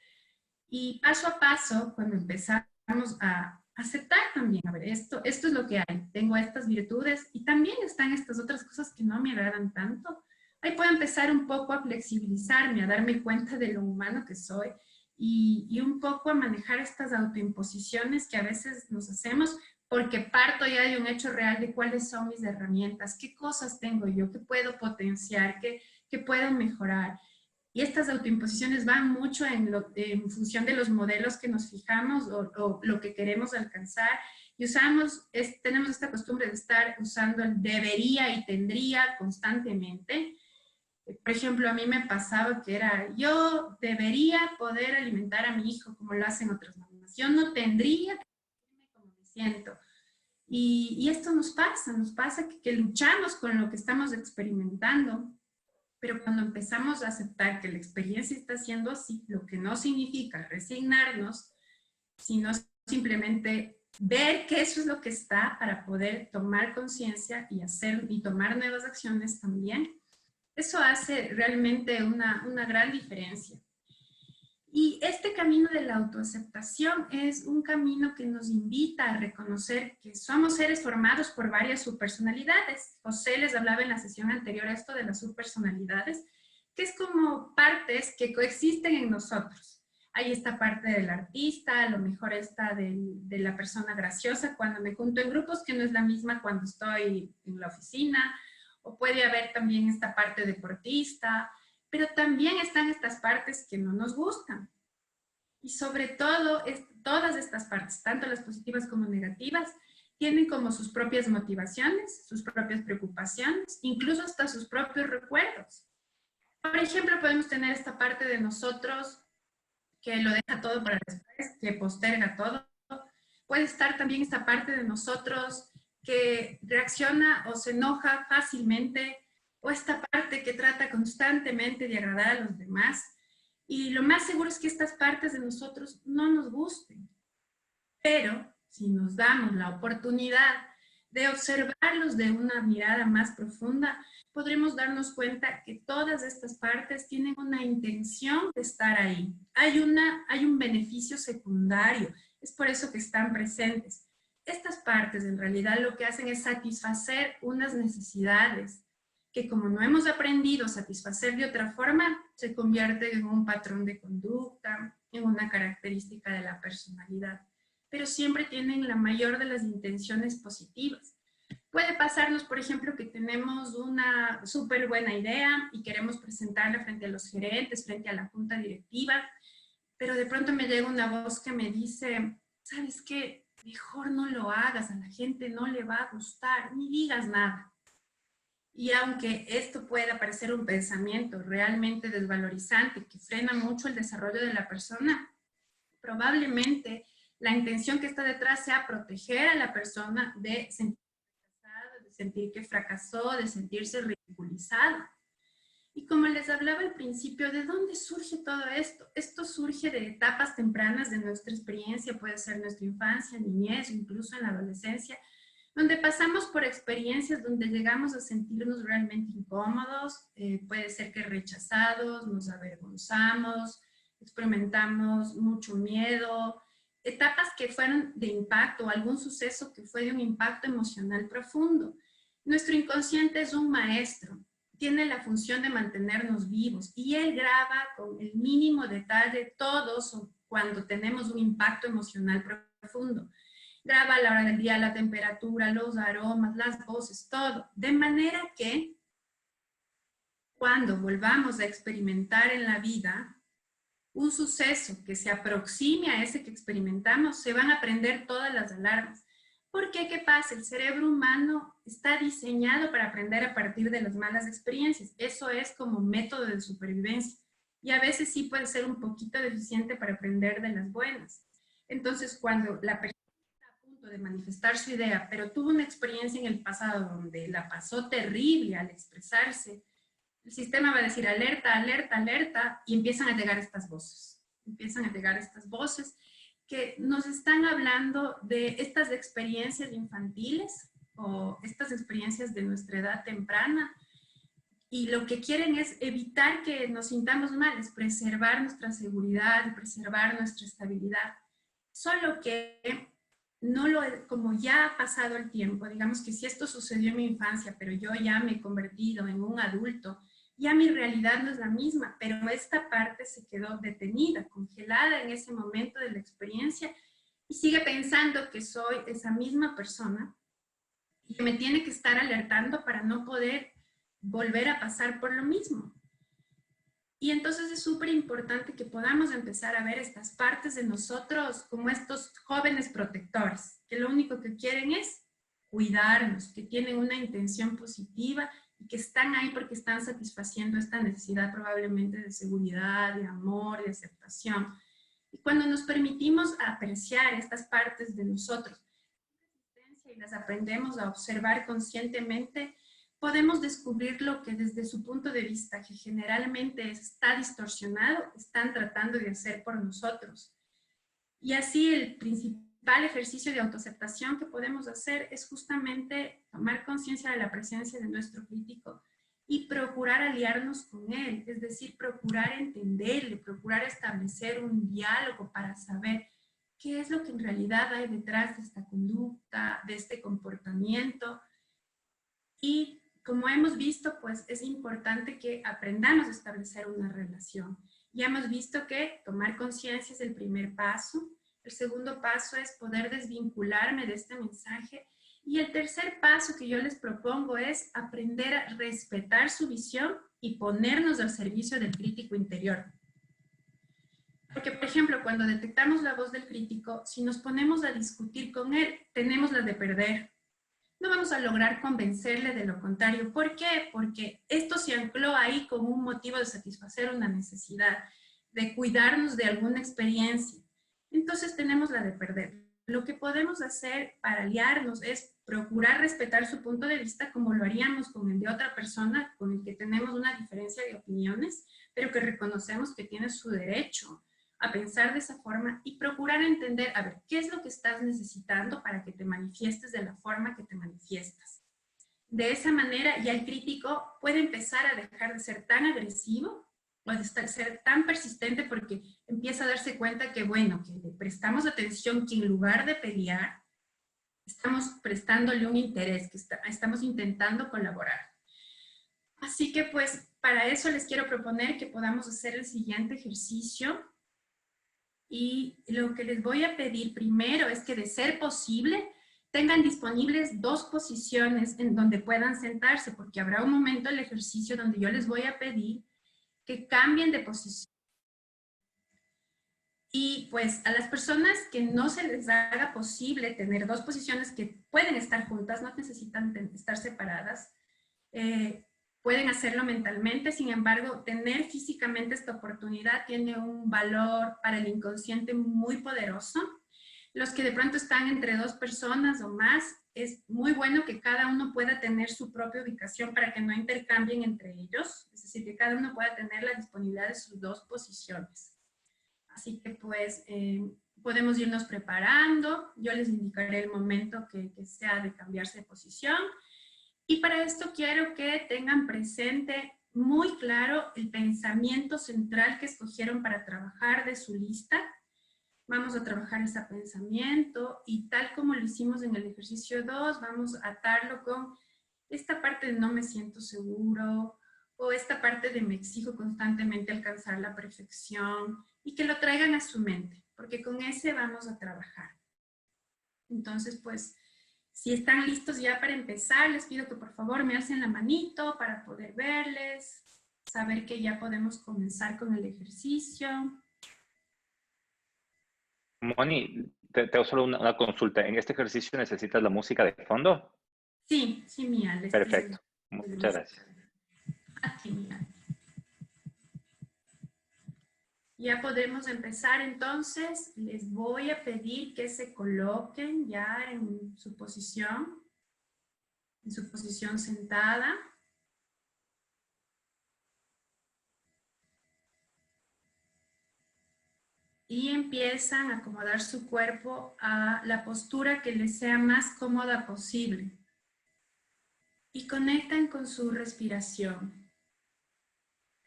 Y paso a paso, cuando empezamos a aceptar también, a ver, esto es lo que hay, tengo estas virtudes y también están estas otras cosas que no me agradan tanto, ahí puedo empezar un poco a flexibilizarme, a darme cuenta de lo humano que soy y un poco a manejar estas autoimposiciones que a veces nos hacemos porque parto ya de un hecho real de cuáles son mis herramientas, qué cosas tengo yo, qué puedo potenciar, qué puedo mejorar. Y estas autoimposiciones van mucho en función de los modelos que nos fijamos o lo que queremos alcanzar. Y tenemos esta costumbre de estar usando el debería y tendría constantemente. Por ejemplo, a mí me pasaba que era, yo debería poder alimentar a mi hijo como lo hacen otras mamás. Yo no tendría que sentirme como me siento. Y esto nos pasa que luchamos con lo que estamos experimentando. Pero cuando empezamos a aceptar que la experiencia está siendo así, lo que no significa resignarnos, sino simplemente ver que eso es lo que está para poder tomar conciencia y tomar nuevas acciones también, eso hace realmente una gran diferencia. Y este camino de la autoaceptación es un camino que nos invita a reconocer que somos seres formados por varias subpersonalidades. José les hablaba en la sesión anterior esto de las subpersonalidades, que es como partes que coexisten en nosotros. Hay esta parte del artista, a lo mejor esta de la persona graciosa cuando me junto en grupos, que no es la misma cuando estoy en la oficina, o puede haber también esta parte deportista, pero también están estas partes que no nos gustan. Y sobre todo, todas estas partes, tanto las positivas como negativas, tienen como sus propias motivaciones, sus propias preocupaciones, incluso hasta sus propios recuerdos. Por ejemplo, podemos tener esta parte de nosotros que lo deja todo para después, que posterga todo. Puede estar también esta parte de nosotros que reacciona o se enoja fácilmente o esta parte que trata constantemente de agradar a los demás. Y lo más seguro es que estas partes de nosotros no nos gusten. Pero si nos damos la oportunidad de observarlos de una mirada más profunda, podremos darnos cuenta que todas estas partes tienen una intención de estar ahí. Hay un beneficio secundario, es por eso que están presentes. Estas partes en realidad lo que hacen es satisfacer unas necesidades que, como no hemos aprendido a satisfacer de otra forma, se convierte en un patrón de conducta, en una característica de la personalidad, pero siempre tienen la mayor de las intenciones positivas. Puede pasarnos, por ejemplo, que tenemos una súper buena idea y queremos presentarla frente a los gerentes, frente a la junta directiva, pero de pronto me llega una voz que me dice, ¿sabes qué? Mejor no lo hagas, a la gente no le va a gustar, ni digas nada. Y aunque esto pueda parecer un pensamiento realmente desvalorizante que frena mucho el desarrollo de la persona, probablemente la intención que está detrás sea proteger a la persona de sentir que fracasó, de sentirse ridiculizado. Y como les hablaba al principio, ¿de dónde surge todo esto? Esto surge de etapas tempranas de nuestra experiencia, puede ser nuestra infancia, niñez, incluso en la adolescencia, donde pasamos por experiencias donde llegamos a sentirnos realmente incómodos, puede ser que rechazados, nos avergonzamos, experimentamos mucho miedo, etapas que fueron de impacto, algún suceso que fue de un impacto emocional profundo. Nuestro inconsciente es un maestro, tiene la función de mantenernos vivos y él graba con el mínimo detalle todos cuando tenemos un impacto emocional profundo. Graba a la hora del día, la temperatura, los aromas, las voces, todo. De manera que cuando volvamos a experimentar en la vida un suceso que se aproxime a ese que experimentamos, se van a prender todas las alarmas. ¿Por qué? ¿Qué pasa? El cerebro humano está diseñado para aprender a partir de las malas experiencias. Eso es como método de supervivencia. Y a veces sí puede ser un poquito deficiente para aprender de las buenas. Entonces, cuando la persona de manifestar su idea, pero tuvo una experiencia en el pasado donde la pasó terrible al expresarse, el sistema va a decir alerta, alerta, alerta, y empiezan a llegar estas voces. Empiezan a llegar estas voces que nos están hablando de estas experiencias infantiles o estas experiencias de nuestra edad temprana, y lo que quieren es evitar que nos sintamos mal, es preservar nuestra seguridad, preservar nuestra estabilidad. Solo que como ya ha pasado el tiempo, digamos que si esto sucedió en mi infancia, pero yo ya me he convertido en un adulto, ya mi realidad no es la misma, pero esta parte se quedó detenida, congelada en ese momento de la experiencia y sigue pensando que soy esa misma persona y que me tiene que estar alertando para no poder volver a pasar por lo mismo. Y entonces es súper importante que podamos empezar a ver estas partes de nosotros como estos jóvenes protectores, que lo único que quieren es cuidarnos, que tienen una intención positiva y que están ahí porque están satisfaciendo esta necesidad probablemente de seguridad, de amor, de aceptación. Y cuando nos permitimos apreciar estas partes de nosotros y las aprendemos a observar conscientemente, podemos descubrir lo que desde su punto de vista, que generalmente está distorsionado, están tratando de hacer por nosotros. Y así el principal ejercicio de autoaceptación que podemos hacer es justamente tomar conciencia de la presencia de nuestro crítico y procurar aliarnos con él, es decir, procurar entenderle, procurar establecer un diálogo para saber qué es lo que en realidad hay detrás de esta conducta, de este comportamiento. Y como hemos visto, pues es importante que aprendamos a establecer una relación. Ya hemos visto que tomar conciencia es el primer paso. El segundo paso es poder desvincularme de este mensaje. Y el tercer paso que yo les propongo es aprender a respetar su visión y ponernos al servicio del crítico interior. Porque, por ejemplo, cuando detectamos la voz del crítico, si nos ponemos a discutir con él, tenemos la de perder. No vamos a lograr convencerle de lo contrario. ¿Por qué? Porque esto se ancló ahí con un motivo de satisfacer una necesidad, de cuidarnos de alguna experiencia. Entonces tenemos la de perder. Lo que podemos hacer para aliarnos es procurar respetar su punto de vista como lo haríamos con el de otra persona con el que tenemos una diferencia de opiniones, pero que reconocemos que tiene su derecho a pensar de esa forma y procurar entender, a ver, ¿qué es lo que estás necesitando para que te manifiestes de la forma que te manifiestas? De esa manera ya el crítico puede empezar a dejar de ser tan agresivo o de ser tan persistente porque empieza a darse cuenta que, bueno, que le prestamos atención, que en lugar de pelear, estamos prestándole un interés, que estamos intentando colaborar. Así que pues para eso les quiero proponer que podamos hacer el siguiente ejercicio. Y lo que les voy a pedir primero es que de ser posible tengan disponibles 2 posiciones en donde puedan sentarse, porque habrá un momento del ejercicio donde yo les voy a pedir que cambien de posición. Y pues a las personas que no se les haga posible tener 2 posiciones que pueden estar juntas, no necesitan estar separadas, pueden hacerlo mentalmente. Sin embargo, tener físicamente esta oportunidad tiene un valor para el inconsciente muy poderoso. Los que de pronto están entre 2 personas o más, es muy bueno que cada uno pueda tener su propia ubicación para que no intercambien entre ellos. Es decir, que cada uno pueda tener la disponibilidad de sus 2 posiciones. Así que pues podemos irnos preparando. Yo les indicaré el momento que sea de cambiarse de posición. Y para esto quiero que tengan presente muy claro el pensamiento central que escogieron para trabajar de su lista. Vamos a trabajar ese pensamiento y tal como lo hicimos en el ejercicio 2, vamos a atarlo con esta parte de no me siento seguro o esta parte de me exijo constantemente alcanzar la perfección y que lo traigan a su mente, porque con ese vamos a trabajar. Entonces, pues, si están listos ya para empezar, les pido que por favor me alcen la manito para poder verles, saber que ya podemos comenzar con el ejercicio. Moni, te hago solo una consulta. ¿En este ejercicio necesitas la música de fondo? Sí, Mía. Perfecto. Muchas gracias. Aquí, Mía. Ya podemos empezar entonces. Les voy a pedir que se coloquen ya en su posición sentada. Y empiezan a acomodar su cuerpo a la postura que les sea más cómoda posible. Y conectan con su respiración.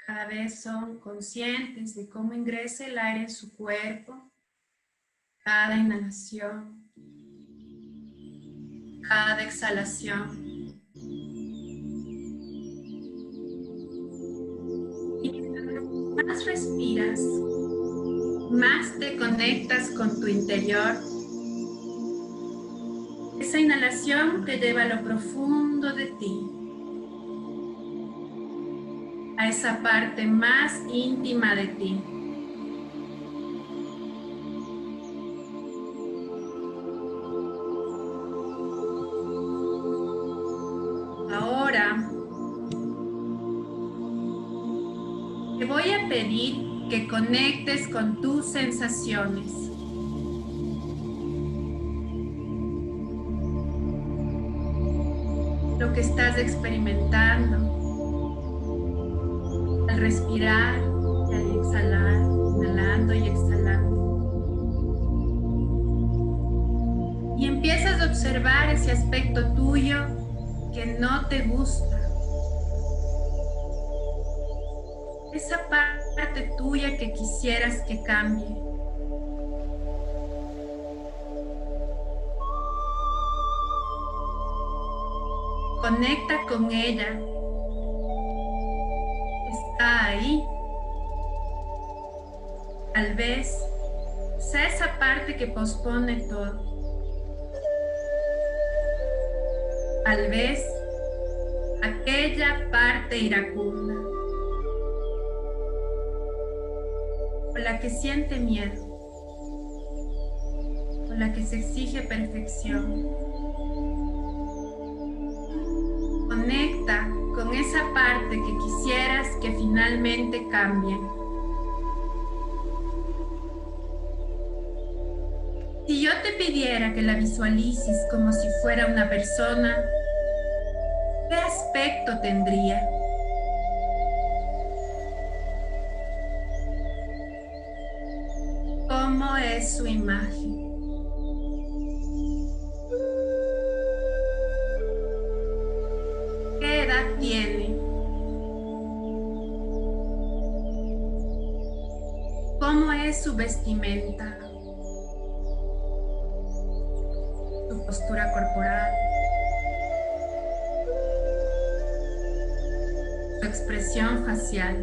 Cada vez son conscientes de cómo ingresa el aire en su cuerpo, cada inhalación, cada exhalación. Y mientras más respiras, más te conectas con tu interior. Esa inhalación te lleva a lo profundo de ti, a esa parte más íntima de ti. Ahora te voy a pedir que conectes con tus sensaciones. Lo que estás experimentando al respirar y al exhalar, inhalando y exhalando. Y empiezas a observar ese aspecto tuyo que no te gusta. Esa parte tuya que quisieras que cambie. Conecta con ella. Está ahí. Tal vez sea esa parte que pospone todo. Tal vez aquella parte iracunda. O la que siente miedo. O la que se exige perfección. Conecta con esa parte que quisieras que finalmente cambie. Si yo te pidiera que la visualices como si fuera una persona, ¿qué aspecto tendría? ¿Cómo es su imagen? ¿Qué edad tiene? ¿Cómo es su vestimenta? Su postura corporal, su expresión facial.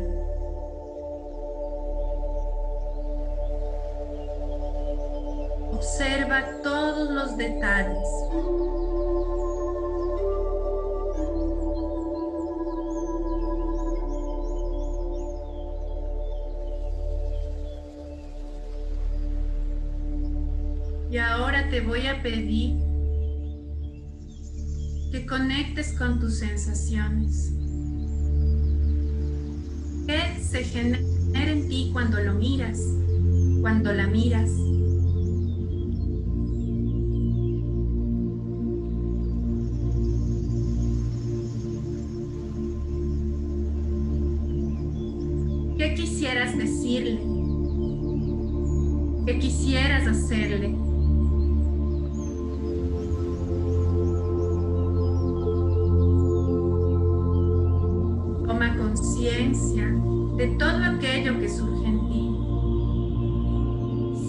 Observa todos los detalles. Y ahora te voy a pedir que conectes con tus sensaciones. ¿Qué se genera en ti cuando lo miras, cuando la miras? ¿Qué quisieras decirle? ¿Qué quisieras hacerle? Toma conciencia de todo aquello que surge en ti.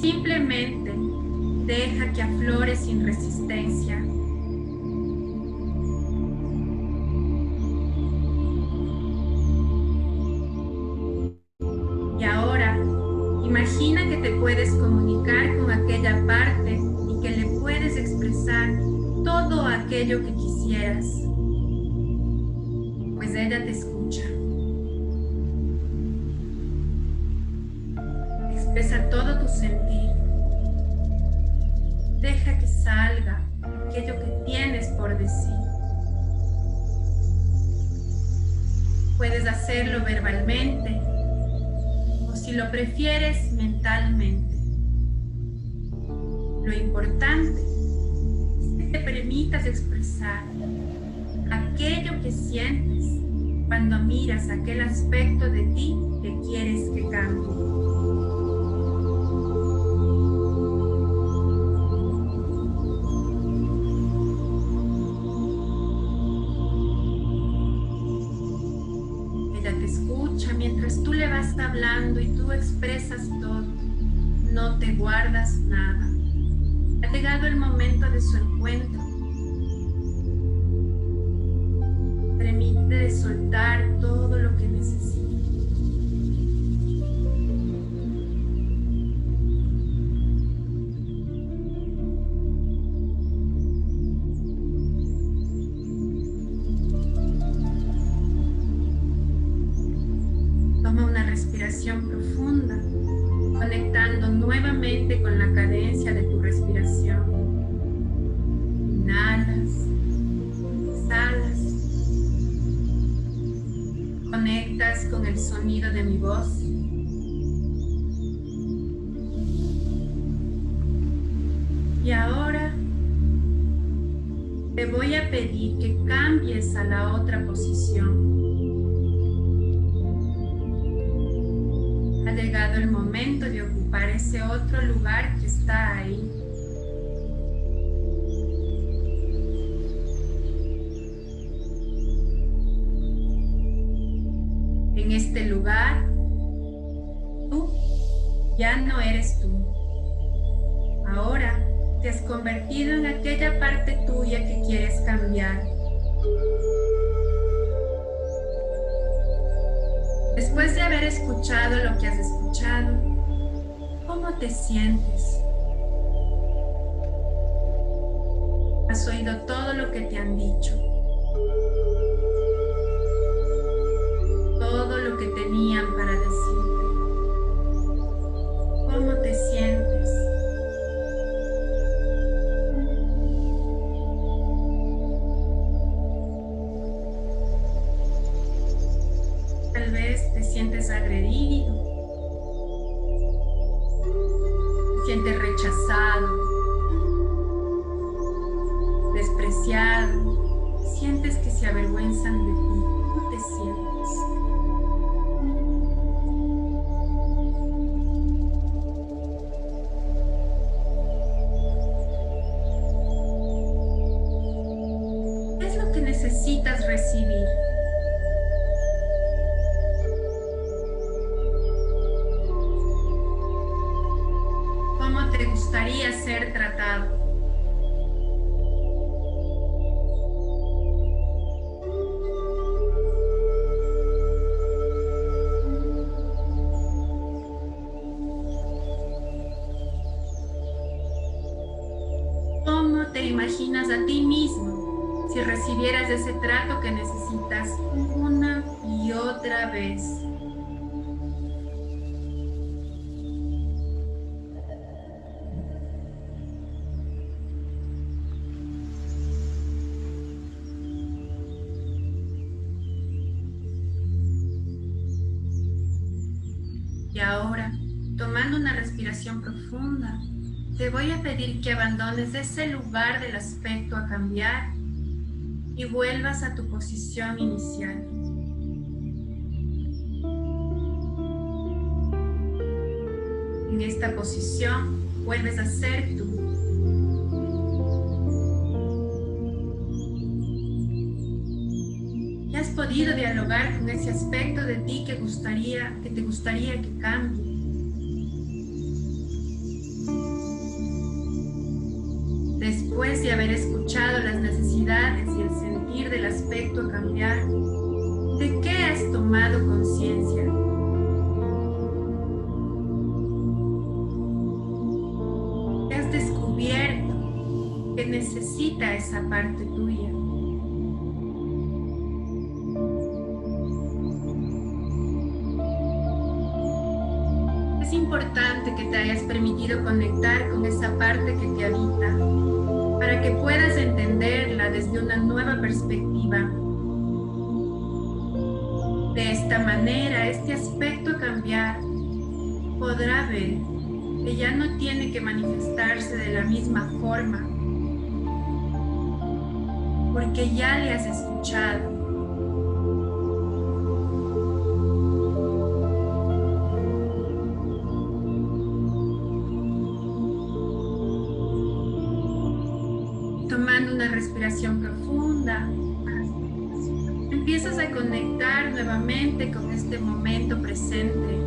Simplemente deja que aflore sin resistencia. Y ahora, imagina que te puedes comunicar con aquella parte y que le puedes expresar todo aquello que quisieras, pues ella te escucha. Expresa todo tu sentir. Deja que salga aquello que tienes por decir. Puedes hacerlo verbalmente o, si lo prefieres, mentalmente. Lo importante es que te permitas expresar aquello que sientes cuando miras aquel aspecto de ti que quieres que cambie. Ella te escucha mientras tú le vas hablando y tú expresas todo. No te guardas nada. Ha llegado el momento de su encuentro. Permite soltar todo lo que necesites. Toma una respiración profunda, conectando nuevamente con la cadencia de tu respiración. Inhalas, exhalas. Conectas con el sonido de mi voz. Y ahora te voy a pedir que cambies a la otra posición. Ha llegado el momento de ocupar ese otro lugar que está ahí. En este lugar, tú ya no eres tú. Ahora te has convertido en aquella parte tuya que quieres cambiar. Después de haber escuchado lo que has escuchado, ¿cómo te sientes? Has oído todo lo que te han dicho. Todo lo que tenían para decirte. ¿Cómo te sientes? Tal vez te sientes agredido, te sientes rechazado, se avergüenzan de ti. ¿Cómo te sientes? ¿Qué es lo que necesitas recibir? ¿Cómo te gustaría ser tratado? ¿Cómo te imaginas a ti mismo si recibieras ese trato que necesitas una y otra vez? Y ahora, tomando una respiración profunda, te voy a pedir que abandones ese lugar del aspecto a cambiar y vuelvas a tu posición inicial. En esta posición vuelves a ser tú. ¿Y has podido dialogar con ese aspecto de ti que te gustaría que cambie? Después de haber escuchado las necesidades y el sentir del aspecto a cambiar, ¿de qué has tomado conciencia? ¿Qué has descubierto que necesita esa parte tuya? Es importante que te hayas permitido conectar con esa parte que te habita, para que puedas entenderla desde una nueva perspectiva. De esta manera, este aspecto a cambiar podrá ver que ya no tiene que manifestarse de la misma forma, porque ya le has escuchado. Tomando una respiración profunda, empiezas a conectar nuevamente con este momento presente.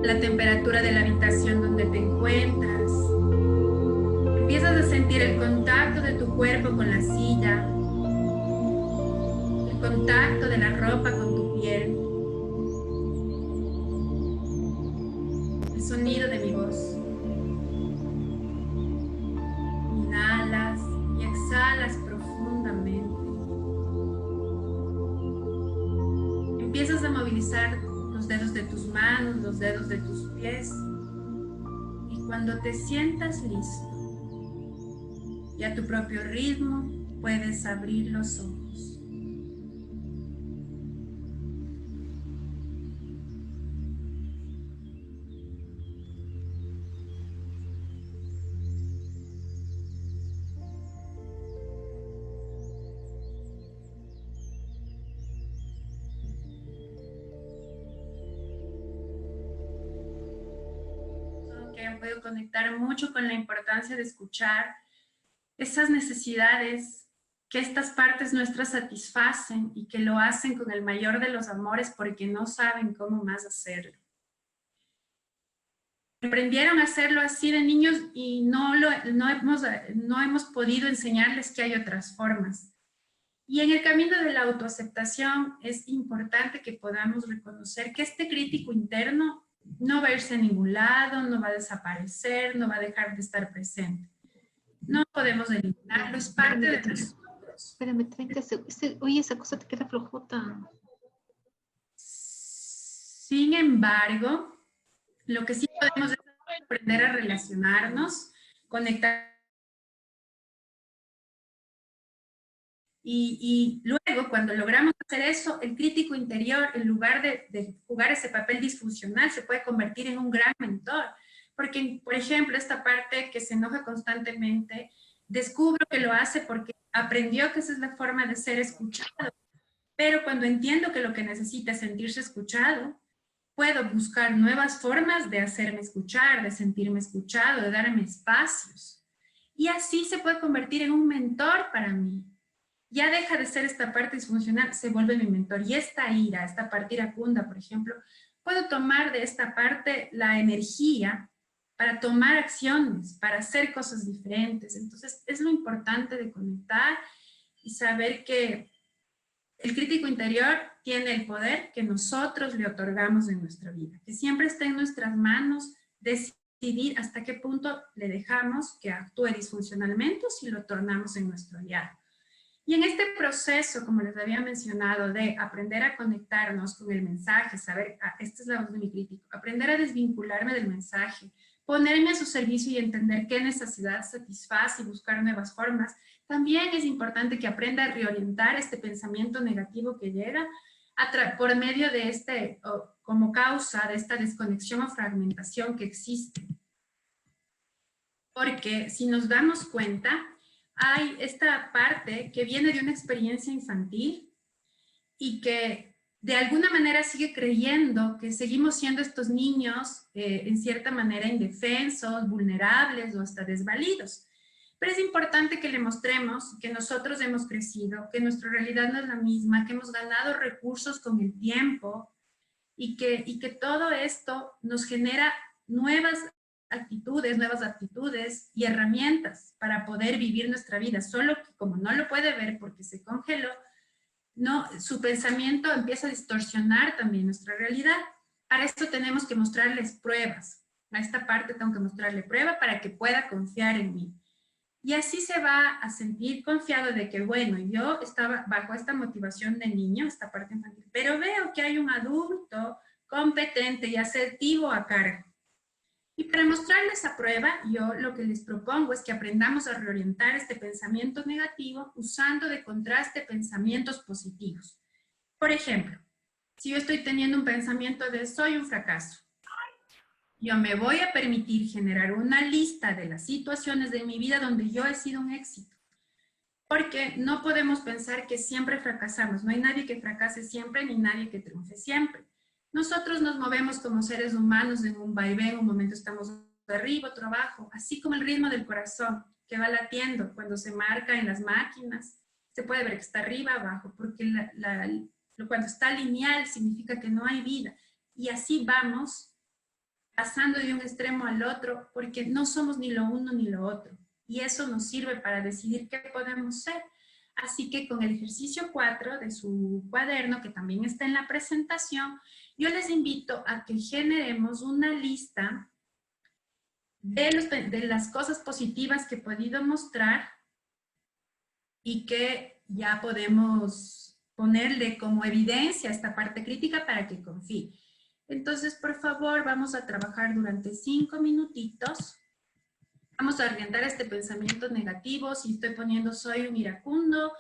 La temperatura de la habitación donde te encuentras. Empiezas a sentir el contacto de tu cuerpo con la silla, el contacto de la ropa con tu piel, el sonido de mi voz. Inhalas y exhalas profundamente. Empiezas a movilizar los dedos de tus manos, los dedos de tus pies. Y cuando te sientas listo y a tu propio ritmo, puedes abrir los ojos. Que han podido conectar mucho con la importancia de escuchar esas necesidades que estas partes nuestras satisfacen y que lo hacen con el mayor de los amores porque no saben cómo más hacerlo. Aprendieron a hacerlo así de niños y no hemos podido enseñarles que hay otras formas. Y en el camino de la autoaceptación es importante que podamos reconocer que este crítico interno no va a irse a ningún lado, no va a desaparecer, no va a dejar de estar presente. No podemos eliminarlo, es parte de nosotros. Espérame, 30 segundos. Oye, esa cosa te queda flojota. Sin embargo, lo que sí podemos es aprender a relacionarnos, conectar. Y luego, cuando logramos hacer eso, el crítico interior, en lugar de jugar ese papel disfuncional, se puede convertir en un gran mentor. Porque, por ejemplo, esta parte que se enoja constantemente, descubro que lo hace porque aprendió que esa es la forma de ser escuchado. Pero cuando entiendo que lo que necesita es sentirse escuchado, puedo buscar nuevas formas de hacerme escuchar, de sentirme escuchado, de darme espacios. Y así se puede convertir en un mentor para mí. Ya deja de ser esta parte disfuncional, se vuelve mi mentor. Y esta ira, esta parte iracunda, por ejemplo, puedo tomar de esta parte la energía para tomar acciones, para hacer cosas diferentes. Entonces, es lo importante de conectar y saber que el crítico interior tiene el poder que nosotros le otorgamos en nuestra vida, que siempre está en nuestras manos decidir hasta qué punto le dejamos que actúe disfuncionalmente o si lo tornamos en nuestro aliado. Y en este proceso, como les había mencionado, de aprender a conectarnos con el mensaje, saber, esta es la voz de mi crítico, aprender a desvincularme del mensaje, ponerme a su servicio y entender qué necesidad satisface y buscar nuevas formas. También es importante que aprenda a reorientar este pensamiento negativo que llega por medio de como causa de esta desconexión o fragmentación que existe. Porque si nos damos cuenta, hay esta parte que viene de una experiencia infantil y que de alguna manera sigue creyendo que seguimos siendo estos niños en cierta manera indefensos, vulnerables o hasta desvalidos. Pero es importante que le mostremos que nosotros hemos crecido, que nuestra realidad no es la misma, que hemos ganado recursos con el tiempo y que todo esto nos genera nuevas actitudes, nuevas aptitudes y herramientas para poder vivir nuestra vida. Solo que como no lo puede ver porque se congeló, no, su pensamiento empieza a distorsionar también nuestra realidad. Para esto tenemos que mostrarles pruebas. A esta parte tengo que mostrarle prueba para que pueda confiar en mí. Y así se va a sentir confiado de que, bueno, yo estaba bajo esta motivación de niño, esta parte infantil, pero veo que hay un adulto competente y asertivo a cargo. Y para mostrarles esa prueba, yo lo que les propongo es que aprendamos a reorientar este pensamiento negativo usando de contraste pensamientos positivos. Por ejemplo, si yo estoy teniendo un pensamiento de soy un fracaso, yo me voy a permitir generar una lista de las situaciones de mi vida donde yo he sido un éxito. Porque no podemos pensar que siempre fracasamos. No hay nadie que fracase siempre ni nadie que triunfe siempre. Nosotros nos movemos como seres humanos en un vaivén, un momento estamos arriba, otro abajo, así como el ritmo del corazón que va latiendo cuando se marca en las máquinas. Se puede ver que está arriba, abajo, porque cuando está lineal significa que no hay vida. Y así vamos pasando de un extremo al otro, porque no somos ni lo uno ni lo otro. Y eso nos sirve para decidir qué podemos ser. Así que con el ejercicio 4 de su cuaderno, que también está en la presentación, yo les invito a que generemos una lista de las cosas positivas que he podido mostrar y que ya podemos ponerle como evidencia esta parte crítica para que confíe. Entonces, por favor, vamos a trabajar durante 5 minutitos. Vamos a orientar este pensamiento negativo. Si estoy poniendo soy un iracundo,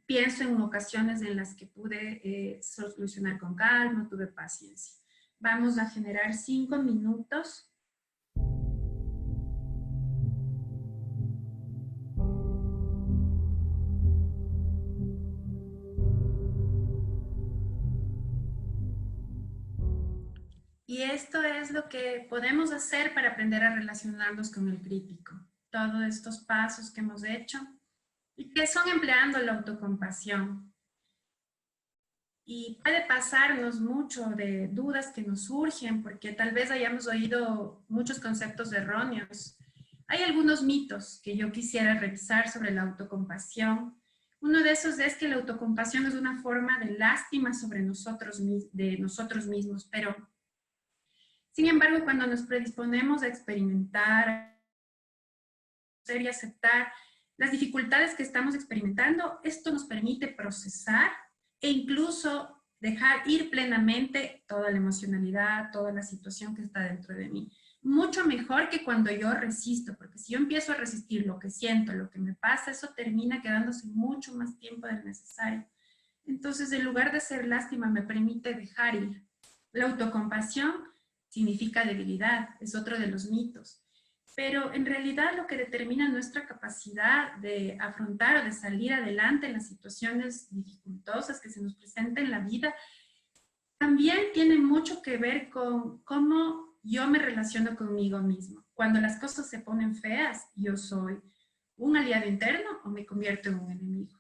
pienso en ocasiones en las que pude solucionar con calma, tuve paciencia. Vamos a generar 5 minutos. Y esto es lo que podemos hacer para aprender a relacionarnos con el crítico. Todos estos pasos que hemos hecho y que son empleando la autocompasión. Y puede pasarnos mucho de dudas que nos surgen porque tal vez hayamos oído muchos conceptos erróneos. Hay algunos mitos que yo quisiera revisar sobre la autocompasión. Uno de esos es que la autocompasión es una forma de lástima sobre nosotros mismos, pero sin embargo, cuando nos predisponemos a experimentar y aceptar las dificultades que estamos experimentando, esto nos permite procesar e incluso dejar ir plenamente toda la emocionalidad, toda la situación que está dentro de mí. Mucho mejor que cuando yo resisto, porque si yo empiezo a resistir lo que siento, lo que me pasa, eso termina quedándose mucho más tiempo del necesario. Entonces, en lugar de ser lástima, me permite dejar ir. La autocompasión significa debilidad, es otro de los mitos. pero en realidad lo que determina nuestra capacidad de afrontar o de salir adelante en las situaciones dificultosas que se nos presentan en la vida, también tiene mucho que ver con cómo yo me relaciono conmigo mismo. Cuando las cosas se ponen feas, yo soy un aliado interno o me convierto en un enemigo.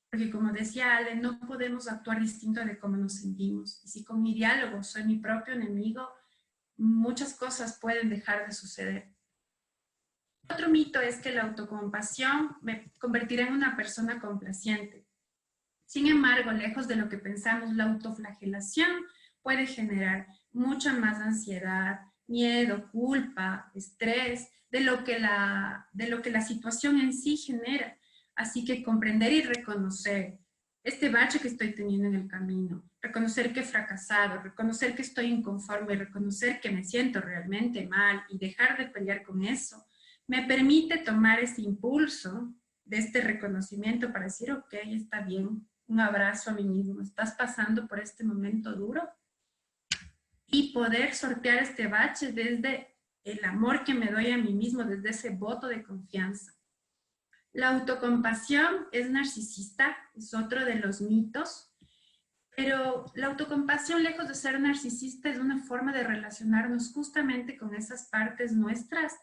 Porque como decía Ale, no podemos actuar distinto de cómo nos sentimos. Y si con mi diálogo soy mi propio enemigo, muchas cosas pueden dejar de suceder. Otro mito es que la autocompasión me convertirá en una persona complaciente. Sin embargo, lejos de lo que pensamos, la autoflagelación puede generar mucha más ansiedad, miedo, culpa, estrés, de lo que la situación en sí genera. Así que comprender y reconocer este bache que estoy teniendo en el camino, reconocer que he fracasado, reconocer que estoy inconforme, reconocer que me siento realmente mal y dejar de pelear con eso, me permite tomar ese impulso de este reconocimiento para decir, ok, está bien, un abrazo a mí mismo, estás pasando por este momento duro, y poder sortear este bache desde el amor que me doy a mí mismo, desde ese voto de confianza. La autocompasión es narcisista, es otro de los mitos, pero la autocompasión, lejos de ser narcisista, es una forma de relacionarnos justamente con esas partes nuestras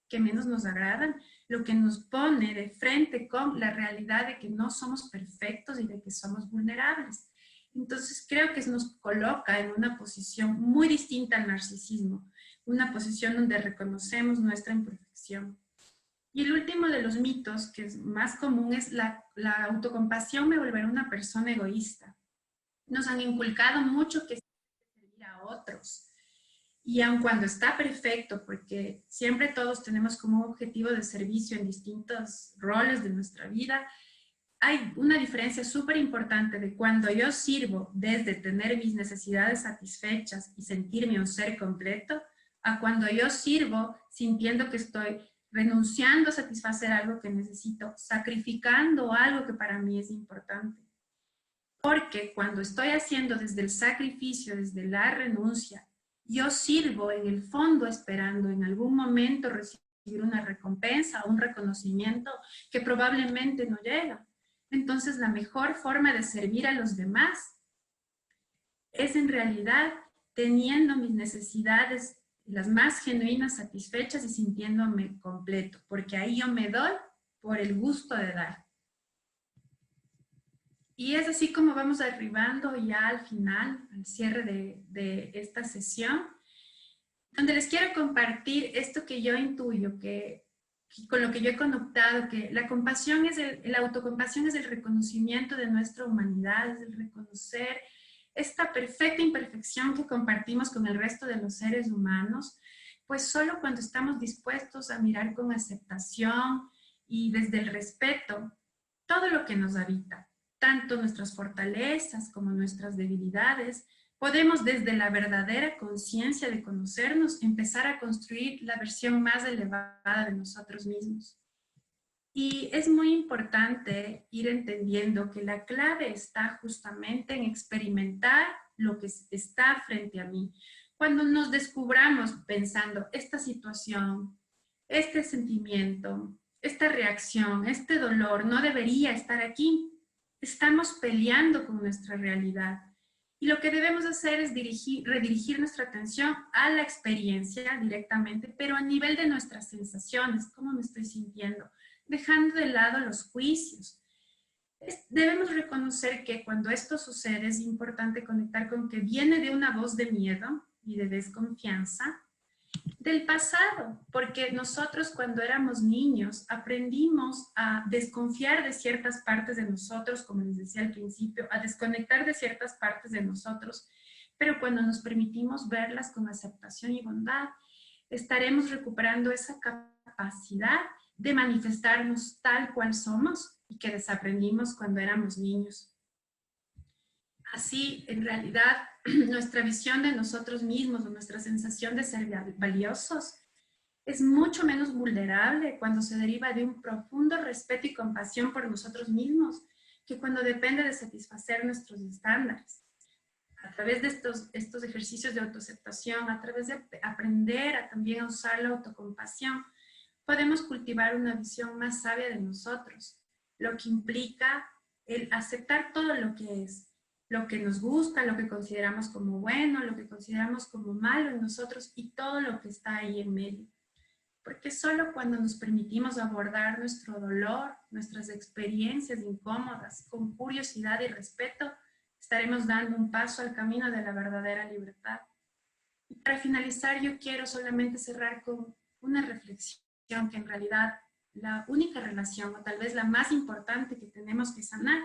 que menos nos agradan, lo que nos pone de frente con la realidad de que no somos perfectos y de que somos vulnerables. Entonces creo que nos coloca en una posición muy distinta al narcisismo, una posición donde reconocemos nuestra imperfección. Y el último de los mitos, que es más común, es la autocompasión me volverá una persona egoísta. Nos han inculcado mucho que servir a otros. Y aun cuando está perfecto, porque siempre todos tenemos como objetivo de servicio en distintos roles de nuestra vida, hay una diferencia súper importante de cuando yo sirvo desde tener mis necesidades satisfechas y sentirme un ser completo, a cuando yo sirvo sintiendo que estoy renunciando a satisfacer algo que necesito, sacrificando algo que para mí es importante. Porque cuando estoy haciendo desde el sacrificio, desde la renuncia, yo sirvo en el fondo esperando en algún momento recibir una recompensa o un reconocimiento que probablemente no llega. Entonces, la mejor forma de servir a los demás es en realidad teniendo mis necesidades las más genuinas satisfechas y sintiéndome completo, porque ahí yo me doy por el gusto de dar. Y es así como vamos arribando ya al final, al cierre de esta sesión, donde les quiero compartir esto que yo intuyo, que con lo que yo he conectado, que la compasión la autocompasión es el reconocimiento de nuestra humanidad, es el reconocer esta perfecta imperfección que compartimos con el resto de los seres humanos, pues solo cuando estamos dispuestos a mirar con aceptación y desde el respeto todo lo que nos habita, tanto nuestras fortalezas como nuestras debilidades, podemos desde la verdadera conciencia de conocernos empezar a construir la versión más elevada de nosotros mismos. Y es muy importante ir entendiendo que la clave está justamente en experimentar lo que está frente a mí. Cuando nos descubramos pensando esta situación, este sentimiento, esta reacción, este dolor no debería estar aquí, estamos peleando con nuestra realidad. Y lo que debemos hacer es redirigir nuestra atención a la experiencia directamente, pero a nivel de nuestras sensaciones, cómo me estoy sintiendo, dejando de lado los juicios. Debemos reconocer que cuando esto sucede es importante conectar con que viene de una voz de miedo y de desconfianza del pasado, porque nosotros cuando éramos niños aprendimos a desconfiar de ciertas partes de nosotros, como les decía al principio, a desconectar de ciertas partes de nosotros, pero cuando nos permitimos verlas con aceptación y bondad, estaremos recuperando esa capacidad de manifestarnos tal cual somos y que desaprendimos cuando éramos niños. Así, en realidad, nuestra visión de nosotros mismos o nuestra sensación de ser valiosos es mucho menos vulnerable cuando se deriva de un profundo respeto y compasión por nosotros mismos que cuando depende de satisfacer nuestros estándares. través de estos ejercicios de autoaceptación, a través de aprender a también usar la autocompasión, podemos cultivar una visión más sabia de nosotros, lo que implica el aceptar todo lo que es, lo que nos gusta, lo que consideramos como bueno, lo que consideramos como malo en nosotros y todo lo que está ahí en medio. Porque solo cuando nos permitimos abordar nuestro dolor, nuestras experiencias incómodas, con curiosidad y respeto, estaremos dando un paso al camino de la verdadera libertad. Y para finalizar, yo quiero solamente cerrar con una reflexión que en realidad la única relación, o tal vez la más importante que tenemos que sanar,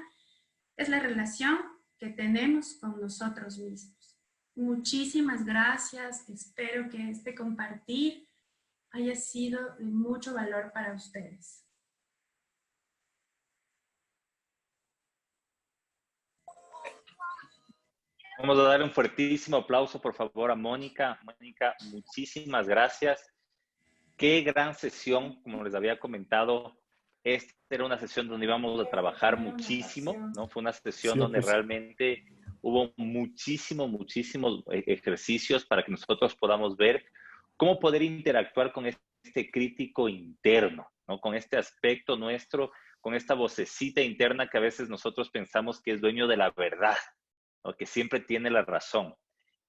es la relación que tenemos con nosotros mismos. Muchísimas gracias. Espero que este compartir haya sido de mucho valor para ustedes. Vamos a dar un fuertísimo aplauso, por favor, a Mónica. Mónica, muchísimas gracias. Qué gran sesión, como les había comentado. Esta era una sesión donde íbamos a trabajar muchísimo, ¿no? Fue una sesión donde realmente hubo muchísimos ejercicios para que nosotros podamos ver cómo poder interactuar con este crítico interno, ¿no? Con este aspecto nuestro, con esta vocecita interna que a veces nosotros pensamos que es dueño de la verdad, ¿no? Que siempre tiene la razón.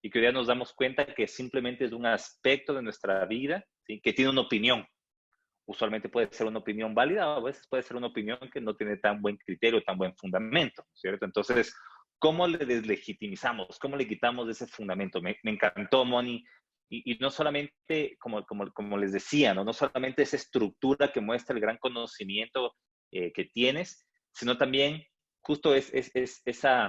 Y que hoy día nos damos cuenta que simplemente es un aspecto de nuestra vida, ¿sí? Que tiene una opinión. Usualmente puede ser una opinión válida, o a veces puede ser una opinión que no tiene tan buen criterio, tan buen fundamento, ¿cierto? Entonces, ¿cómo le deslegitimizamos? ¿Cómo le quitamos ese fundamento? Me encantó, Moni. Y no solamente, como les decía, ¿no? No solamente esa estructura que muestra el gran conocimiento que tienes, sino también justo esa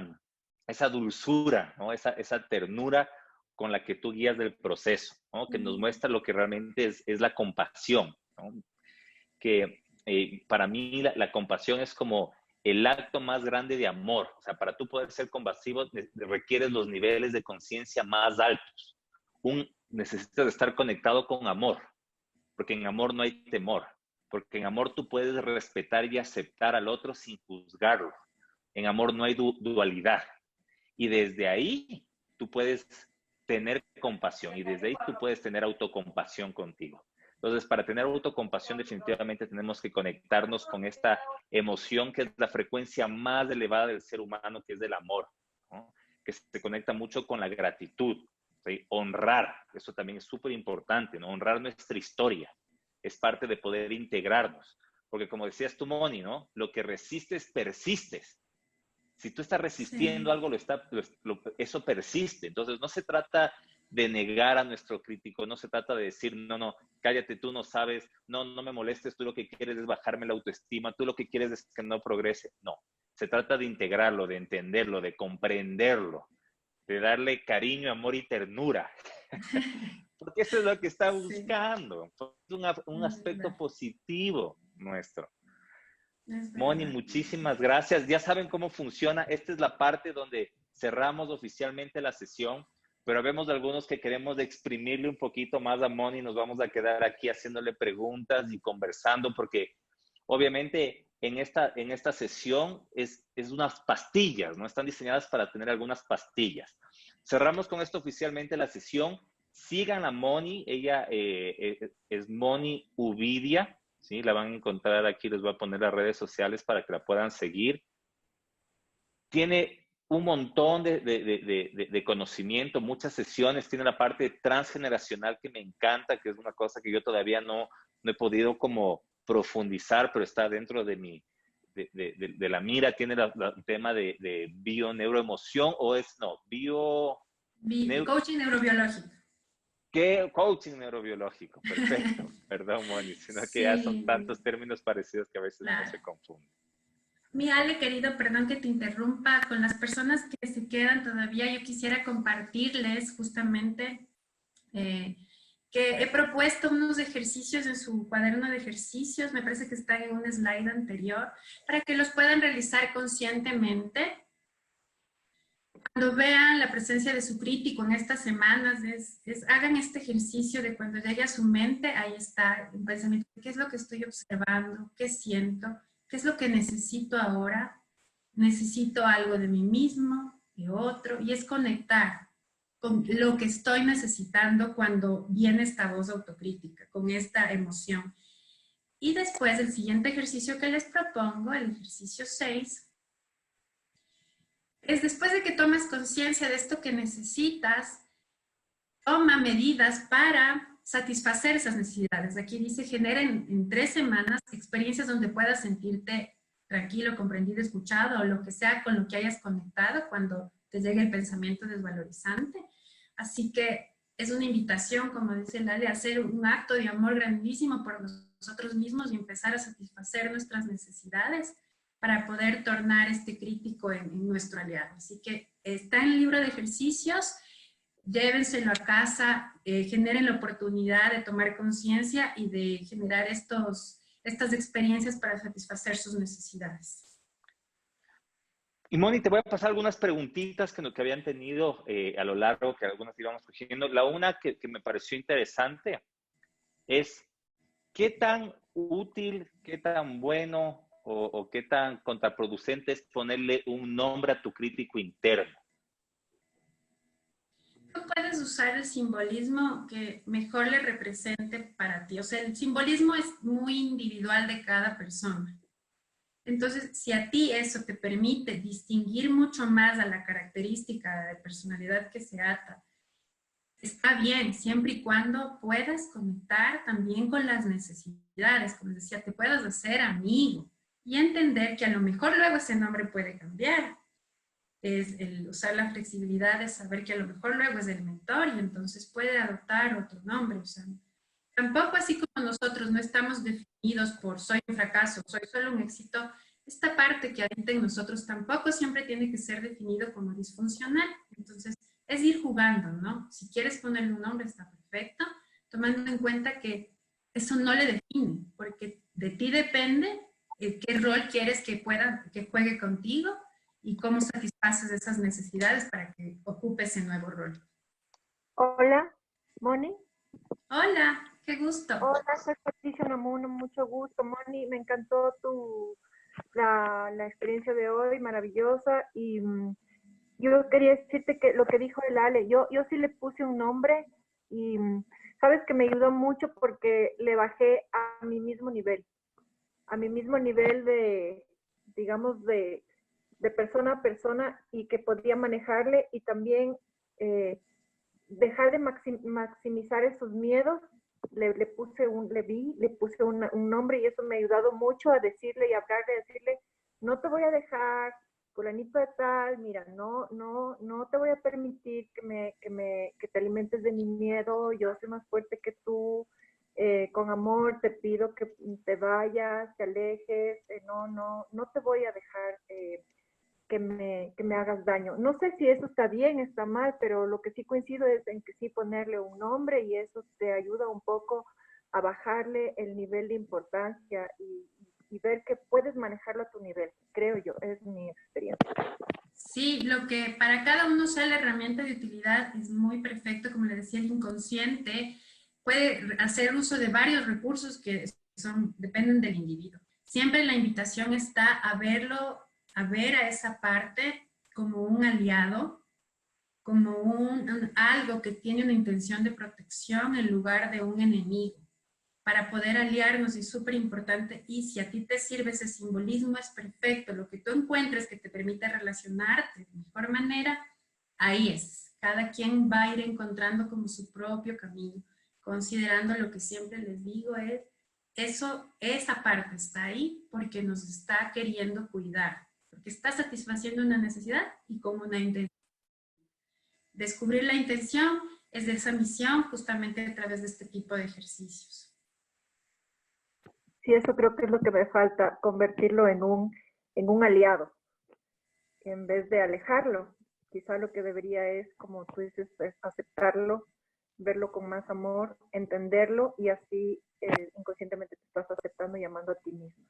dulzura, ¿no? Esa ternura con la que tú guías del proceso, ¿no? Que nos muestra lo que realmente es la compasión, ¿no? Que para mí la compasión es como el acto más grande de amor. O sea, para tú poder ser compasivo requieres los niveles de conciencia más altos. Necesitas estar conectado con amor, porque en amor no hay temor, porque en amor tú puedes respetar y aceptar al otro sin juzgarlo. En amor no hay dualidad. Y desde ahí tú puedes tener compasión y desde ahí tú puedes tener autocompasión contigo. Entonces, para tener autocompasión definitivamente tenemos que conectarnos con esta emoción que es la frecuencia más elevada del ser humano, que es del amor, ¿no? Que se conecta mucho con la gratitud, ¿sí? Honrar, eso también es súper importante, ¿no? Honrar nuestra historia es parte de poder integrarnos, porque como decías tú, Moni, ¿no? Lo que resistes, persistes. Si tú estás resistiendo algo, eso persiste. Entonces, no se trata de negar a nuestro crítico, no se trata de decir, no, cállate, tú no sabes, no me molestes, tú lo que quieres es bajarme la autoestima, tú lo que quieres es que no progrese. No, se trata de integrarlo, de entenderlo, de comprenderlo, de darle cariño, amor y ternura. Porque eso es lo que está buscando. Es un aspecto positivo nuestro. Moni, muchísimas gracias. Ya saben cómo funciona. Esta es la parte donde cerramos oficialmente la sesión, pero vemos algunos que queremos exprimirle un poquito más a Moni. Nos vamos a quedar aquí haciéndole preguntas y conversando, porque obviamente en esta sesión es unas pastillas, ¿no? Están diseñadas para tener algunas pastillas. Cerramos con esto oficialmente la sesión. Sigan a Moni. Ella es Moni Uvidia. ¿Sí? La van a encontrar aquí, les voy a poner las redes sociales para que la puedan seguir. Tiene un montón de conocimiento, muchas sesiones, tiene la parte transgeneracional que me encanta, que es una cosa que yo todavía no he podido como profundizar, pero está dentro de la mira. Tiene el tema de bio-neuroemoción, coaching neurobiológico. ¿Qué? Coaching neurobiológico, perfecto. Perdón, Moni, sino que ya son tantos términos parecidos que a veces uno se confunde. Mi Ale, querido, perdón que te interrumpa. Con las personas que se quedan todavía, yo quisiera compartirles justamente que he propuesto unos ejercicios en su cuaderno de ejercicios, me parece que están en un slide anterior, para que los puedan realizar conscientemente. Cuando vean la presencia de su crítico en estas semanas, hagan este ejercicio de cuando llegue a su mente, ahí está un pensamiento, ¿qué es lo que estoy observando? ¿Qué siento? ¿Qué es lo que necesito ahora? ¿Necesito algo de mí mismo? de otro, y es conectar con lo que estoy necesitando cuando viene esta voz autocrítica, con esta emoción. Y después el siguiente ejercicio que les propongo, el ejercicio 6, es después de que tomes conciencia de esto que necesitas, toma medidas para satisfacer esas necesidades. Aquí dice, genera en 3 semanas experiencias donde puedas sentirte tranquilo, comprendido, escuchado, o lo que sea con lo que hayas conectado cuando te llegue el pensamiento desvalorizante. Así que es una invitación, como dice Lale, a hacer un acto de amor grandísimo por nosotros mismos y empezar a satisfacer nuestras necesidades para poder tornar este crítico en nuestro aliado. Así que está en el libro de ejercicios, llévenselo a casa, generen la oportunidad de tomar conciencia y de generar estas experiencias para satisfacer sus necesidades. Y Moni, te voy a pasar algunas preguntitas que habían tenido a lo largo, que algunas íbamos cogiendo. La una que me pareció interesante es, ¿qué tan útil, qué tan bueno o qué tan contraproducente es ponerle un nombre a tu crítico interno? Tú puedes usar el simbolismo que mejor le represente para ti. O sea, el simbolismo es muy individual de cada persona. Entonces, si a ti eso te permite distinguir mucho más a la característica de personalidad que se ata, está bien, siempre y cuando puedas conectar también con las necesidades. Como les decía, te puedas hacer amigo y entender que a lo mejor luego ese nombre puede cambiar. Es el usar la flexibilidad de saber que a lo mejor luego es el mentor y entonces puede adoptar otro nombre. O sea, tampoco así como nosotros no estamos definidos por soy un fracaso, soy solo un éxito, esta parte que habita en nosotros tampoco siempre tiene que ser definido como disfuncional. Entonces, es ir jugando, ¿no? Si quieres ponerle un nombre está perfecto, tomando en cuenta que eso no le define, porque de ti depende qué rol quieres que juegue contigo y cómo satisfaces esas necesidades para que ocupe ese nuevo rol. Hola, Moni. Hola, qué gusto. Hola, soy Patricia Namuno, mucho gusto. Moni, me encantó la experiencia de hoy, maravillosa. Y yo quería decirte que lo que dijo el Ale, yo sí le puse un nombre y sabes que me ayudó mucho porque le bajé a mi mismo nivel de, digamos, de persona a persona y que podía manejarle y también dejar de maximizar esos miedos. Le puse un nombre y eso me ha ayudado mucho a decirle y hablarle, decirle, no te voy a dejar, fulanito de tal, mira, no te voy a permitir que te alimentes de mi miedo, yo soy más fuerte que tú, con amor te pido que te vayas, te alejes, no te voy a dejar que me hagas daño. No sé si eso está bien, está mal, pero lo que sí coincido es en que sí ponerle un nombre y eso te ayuda un poco a bajarle el nivel de importancia y ver que puedes manejarlo a tu nivel, creo yo, es mi experiencia. Sí, lo que para cada uno sea la herramienta de utilidad es muy perfecto, como le decía, el inconsciente puede hacer uso de varios recursos que dependen del individuo. Siempre la invitación está a verlo, a ver a esa parte como un aliado, como algo que tiene una intención de protección en lugar de un enemigo. Para poder aliarnos es súper importante y si a ti te sirve ese simbolismo es perfecto. Lo que tú encuentres que te permite relacionarte de mejor manera, ahí es. Cada quien va a ir encontrando como su propio camino, considerando lo que siempre les digo es, esa parte está ahí porque nos está queriendo cuidar, porque está satisfaciendo una necesidad y con una intención. Descubrir la intención es de esa misión justamente a través de este tipo de ejercicios. Sí, eso creo que es lo que me falta, convertirlo en un aliado, en vez de alejarlo. Quizá lo que debería es, como tú dices, es aceptarlo, verlo con más amor, entenderlo y así inconscientemente te estás aceptando y amando a ti mismo.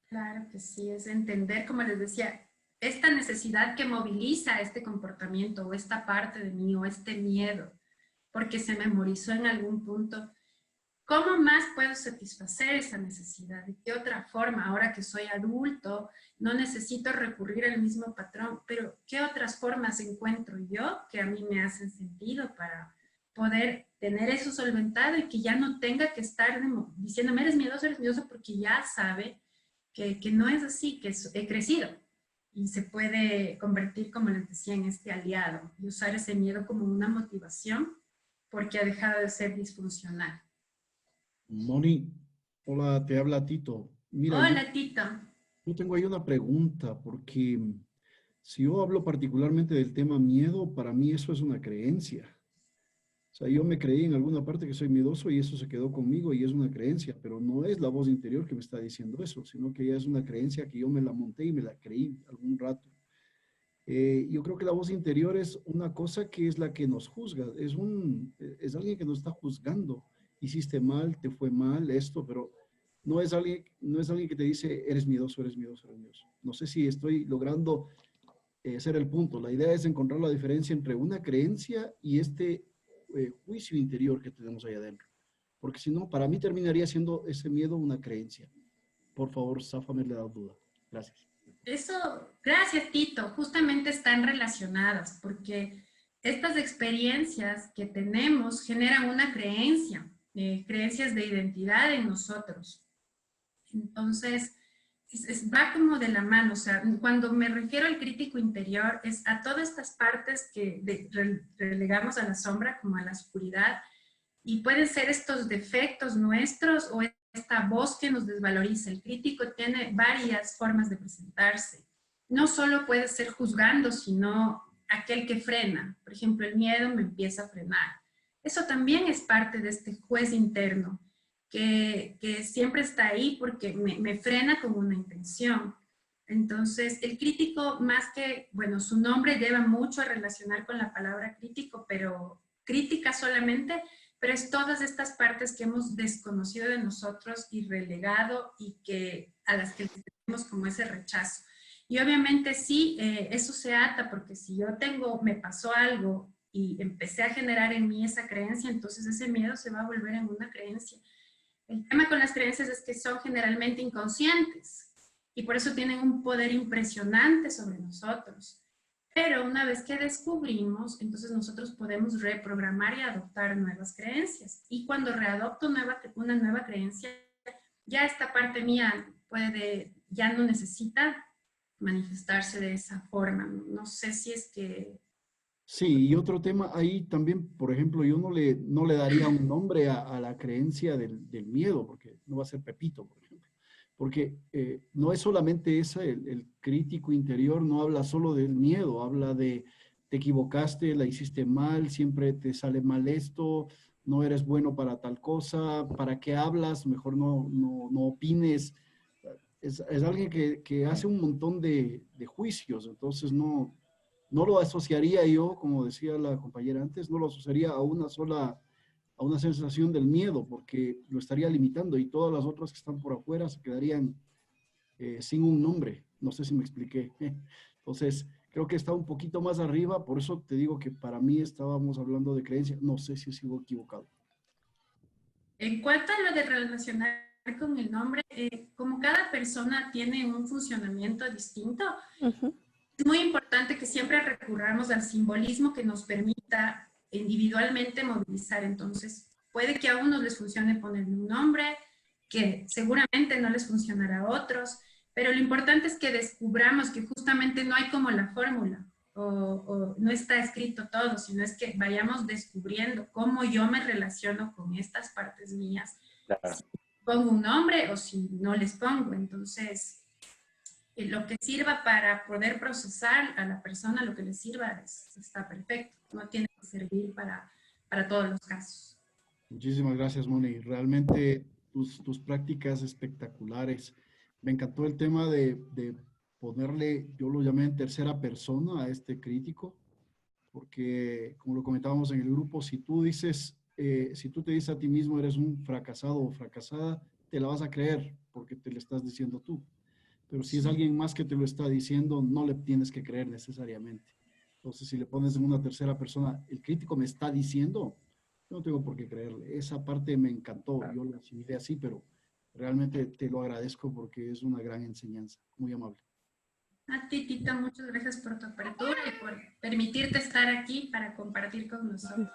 Claro que sí, es entender, como les decía, esta necesidad que moviliza este comportamiento o esta parte de mí o este miedo, porque se memorizó en algún punto. ¿Cómo más puedo satisfacer esa necesidad? ¿De qué otra forma? Ahora que soy adulto, no necesito recurrir al mismo patrón, pero ¿qué otras formas encuentro yo que a mí me hacen sentido para poder tener eso solventado y que ya no tenga que estar diciéndome eres miedoso, porque ya sabe que no es así, que he crecido y se puede convertir, como les decía, en este aliado y usar ese miedo como una motivación porque ha dejado de ser disfuncional. Moni, hola, te habla Tito. Mira, Hola, Tito. yo tengo ahí una pregunta, porque si yo hablo particularmente del tema miedo, para mí eso es una creencia. O sea, yo me creí en alguna parte que soy miedoso y eso se quedó conmigo y es una creencia, pero no es la voz interior que me está diciendo eso, sino que ya es una creencia que yo me la monté y me la creí algún rato. Yo creo que la voz interior es una cosa que es la que nos juzga, es alguien que nos está juzgando. Hiciste mal, te fue mal, esto, pero no es alguien que te dice, eres miedoso, eres miedoso, eres miedoso. No sé si estoy logrando hacer el punto. La idea es encontrar la diferencia entre una creencia y este juicio interior que tenemos ahí adentro. Porque si no, para mí terminaría siendo ese miedo una creencia. Por favor, záfame la duda. Gracias. Eso, gracias, Tito. Justamente están relacionadas porque estas experiencias que tenemos generan una creencia, creencias de identidad en nosotros. Entonces, va como de la mano. O sea, cuando me refiero al crítico interior, es a todas estas partes que relegamos a la sombra, como a la oscuridad, y pueden ser estos defectos nuestros o esta voz que nos desvaloriza. El crítico tiene varias formas de presentarse. No solo puede ser juzgando, sino aquel que frena. Por ejemplo, el miedo me empieza a frenar. Eso también es parte de este juez interno, que siempre está ahí porque me frena con una intención. Entonces, el crítico, más que, bueno, su nombre lleva mucho a relacionar con la palabra crítico, pero crítica solamente, pero es todas estas partes que hemos desconocido de nosotros y relegado y a las que tenemos como ese rechazo. Y obviamente sí, eso se ata porque si yo me pasó algo y empecé a generar en mí esa creencia, entonces ese miedo se va a volver en una creencia. El tema con las creencias es que son generalmente inconscientes y por eso tienen un poder impresionante sobre nosotros. Pero una vez que descubrimos, entonces nosotros podemos reprogramar y adoptar nuevas creencias. Y cuando readopto una nueva creencia, ya esta parte mía ya no necesita manifestarse de esa forma. No sé si es que... Sí, y otro tema ahí también, por ejemplo, yo no le daría un nombre a la creencia del miedo, porque no va a ser Pepito, por ejemplo. Porque no es solamente esa, el crítico interior no habla solo del miedo, habla de te equivocaste, la hiciste mal, siempre te sale mal esto, no eres bueno para tal cosa, ¿para qué hablas? Mejor no opines. Es alguien que hace un montón de juicios, entonces no lo asociaría yo, como decía la compañera antes, no lo asociaría a una sensación del miedo, porque lo estaría limitando y todas las otras que están por afuera se quedarían sin un nombre. No sé si me expliqué. Entonces, creo que está un poquito más arriba, por eso te digo que para mí estábamos hablando de creencia. No sé si sigo equivocado. En cuanto a lo de relacionar con el nombre, como cada persona tiene un funcionamiento distinto, es muy importante que siempre recurramos al simbolismo que nos permita individualmente movilizar. Entonces, puede que a unos les funcione ponerle un nombre, que seguramente no les funcionará a otros, pero lo importante es que descubramos que justamente no hay como la fórmula o no está escrito todo, sino es que vayamos descubriendo cómo yo me relaciono con estas partes mías, Claro. si pongo un nombre o si no les pongo. Entonces, lo que sirva para poder procesar a la persona, lo que le sirva está perfecto. No tiene que servir para todos los casos. Muchísimas gracias, Moni. Realmente tus prácticas espectaculares. Me encantó el tema de ponerle, yo lo llamé en tercera persona a este crítico, porque como lo comentábamos en el grupo, si tú te dices a ti mismo eres un fracasado o fracasada, te la vas a creer porque te lo estás diciendo tú. Pero si es alguien más que te lo está diciendo, no le tienes que creer necesariamente. Entonces, si le pones en una tercera persona, el crítico me está diciendo, no tengo por qué creerle. Esa parte me encantó, yo lo asimilé así, pero realmente te lo agradezco porque es una gran enseñanza. Muy amable. A ti, Tito, muchas gracias por tu apertura y por permitirte estar aquí para compartir con nosotros.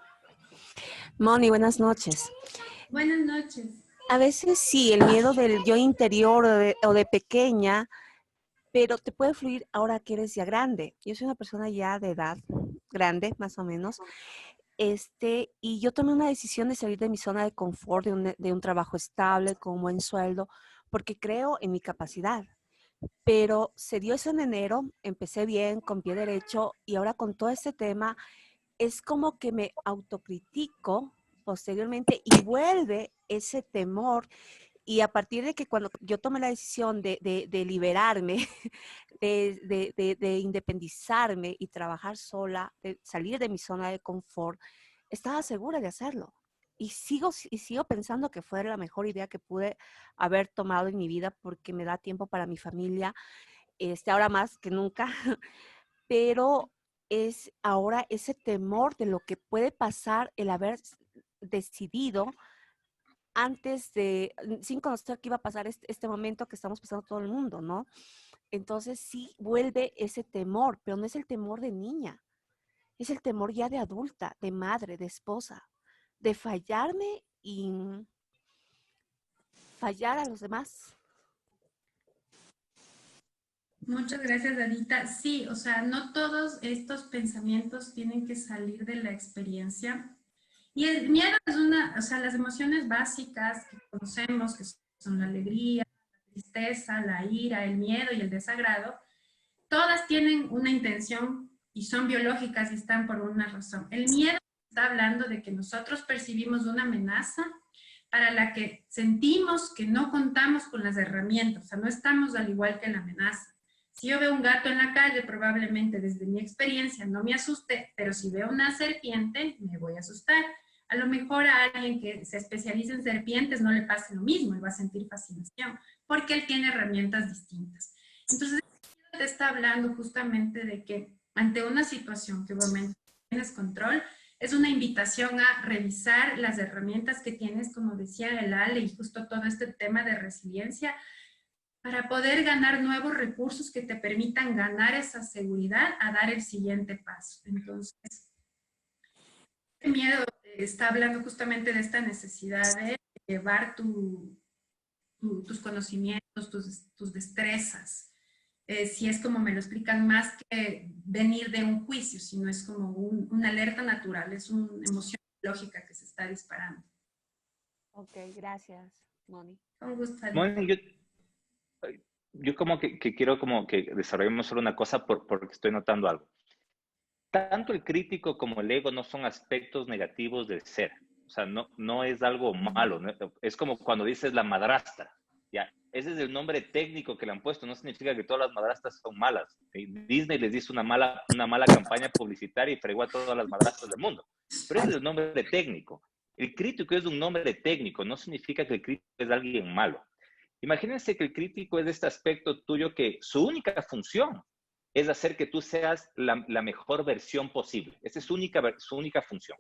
Moni, buenas noches. Buenas noches. A veces sí, el miedo del yo interior o de pequeña, pero te puede fluir ahora que eres ya grande. Yo soy una persona ya de edad grande, más o menos, y yo tomé una decisión de salir de mi zona de confort, de un trabajo estable, con buen sueldo, porque creo en mi capacidad. Pero se dio eso en enero, empecé bien, con pie derecho, y ahora con todo este tema, es como que me autocritico posteriormente y vuelve ese temor. Y a partir de que cuando yo tomé la decisión de liberarme, de independizarme y trabajar sola, de salir de mi zona de confort, estaba segura de hacerlo. Y sigo pensando que fue la mejor idea que pude haber tomado en mi vida porque me da tiempo para mi familia, ahora más que nunca, pero es ahora ese temor de lo que puede pasar el haber decidido sin conocer qué iba a pasar este momento que estamos pasando todo el mundo, ¿no? Entonces sí vuelve ese temor, pero no es el temor de niña, es el temor ya de adulta, de madre, de esposa, de fallarme y fallar a los demás. Muchas gracias, Adita. Sí, o sea, no todos estos pensamientos tienen que salir de la experiencia. Y el miedo es o sea, las emociones básicas que conocemos, que son la alegría, la tristeza, la ira, el miedo y el desagrado, todas tienen una intención y son biológicas y están por una razón. El miedo está hablando de que nosotros percibimos una amenaza para la que sentimos que no contamos con las herramientas, o sea, no estamos al igual que la amenaza. Si yo veo un gato en la calle, probablemente desde mi experiencia no me asuste, pero si veo una serpiente, me voy a asustar. A lo mejor a alguien que se especializa en serpientes no le pasa lo mismo, él va a sentir fascinación, porque él tiene herramientas distintas. Entonces, te está hablando justamente de que ante una situación que obviamente tienes control, es una invitación a revisar las herramientas que tienes, como decía el Ale, y justo todo este tema de resiliencia, para poder ganar nuevos recursos que te permitan ganar esa seguridad a dar el siguiente paso. Entonces, el miedo está hablando justamente de esta necesidad de llevar tus conocimientos, tus destrezas. Si es como me lo explican, más que venir de un juicio, sino es como una alerta natural, es una emoción lógica que se está disparando. Ok, gracias, Moni. Con gusto. Moni, yo como que quiero como que desarrollemos solo una cosa porque estoy notando algo. Tanto el crítico como el ego no son aspectos negativos del ser. O sea, no es algo malo. ¿No? Es como cuando dices la madrastra. ¿Ya? Ese es el nombre técnico que le han puesto. No significa que todas las madrastras son malas. Disney les hizo una mala campaña publicitaria y fregó a todas las madrastras del mundo. Pero ese es el nombre técnico. El crítico es un nombre técnico. No significa que el crítico es alguien malo. Imagínense que el crítico es este aspecto tuyo que su única función es hacer que tú seas la mejor versión posible. Esa es su única función.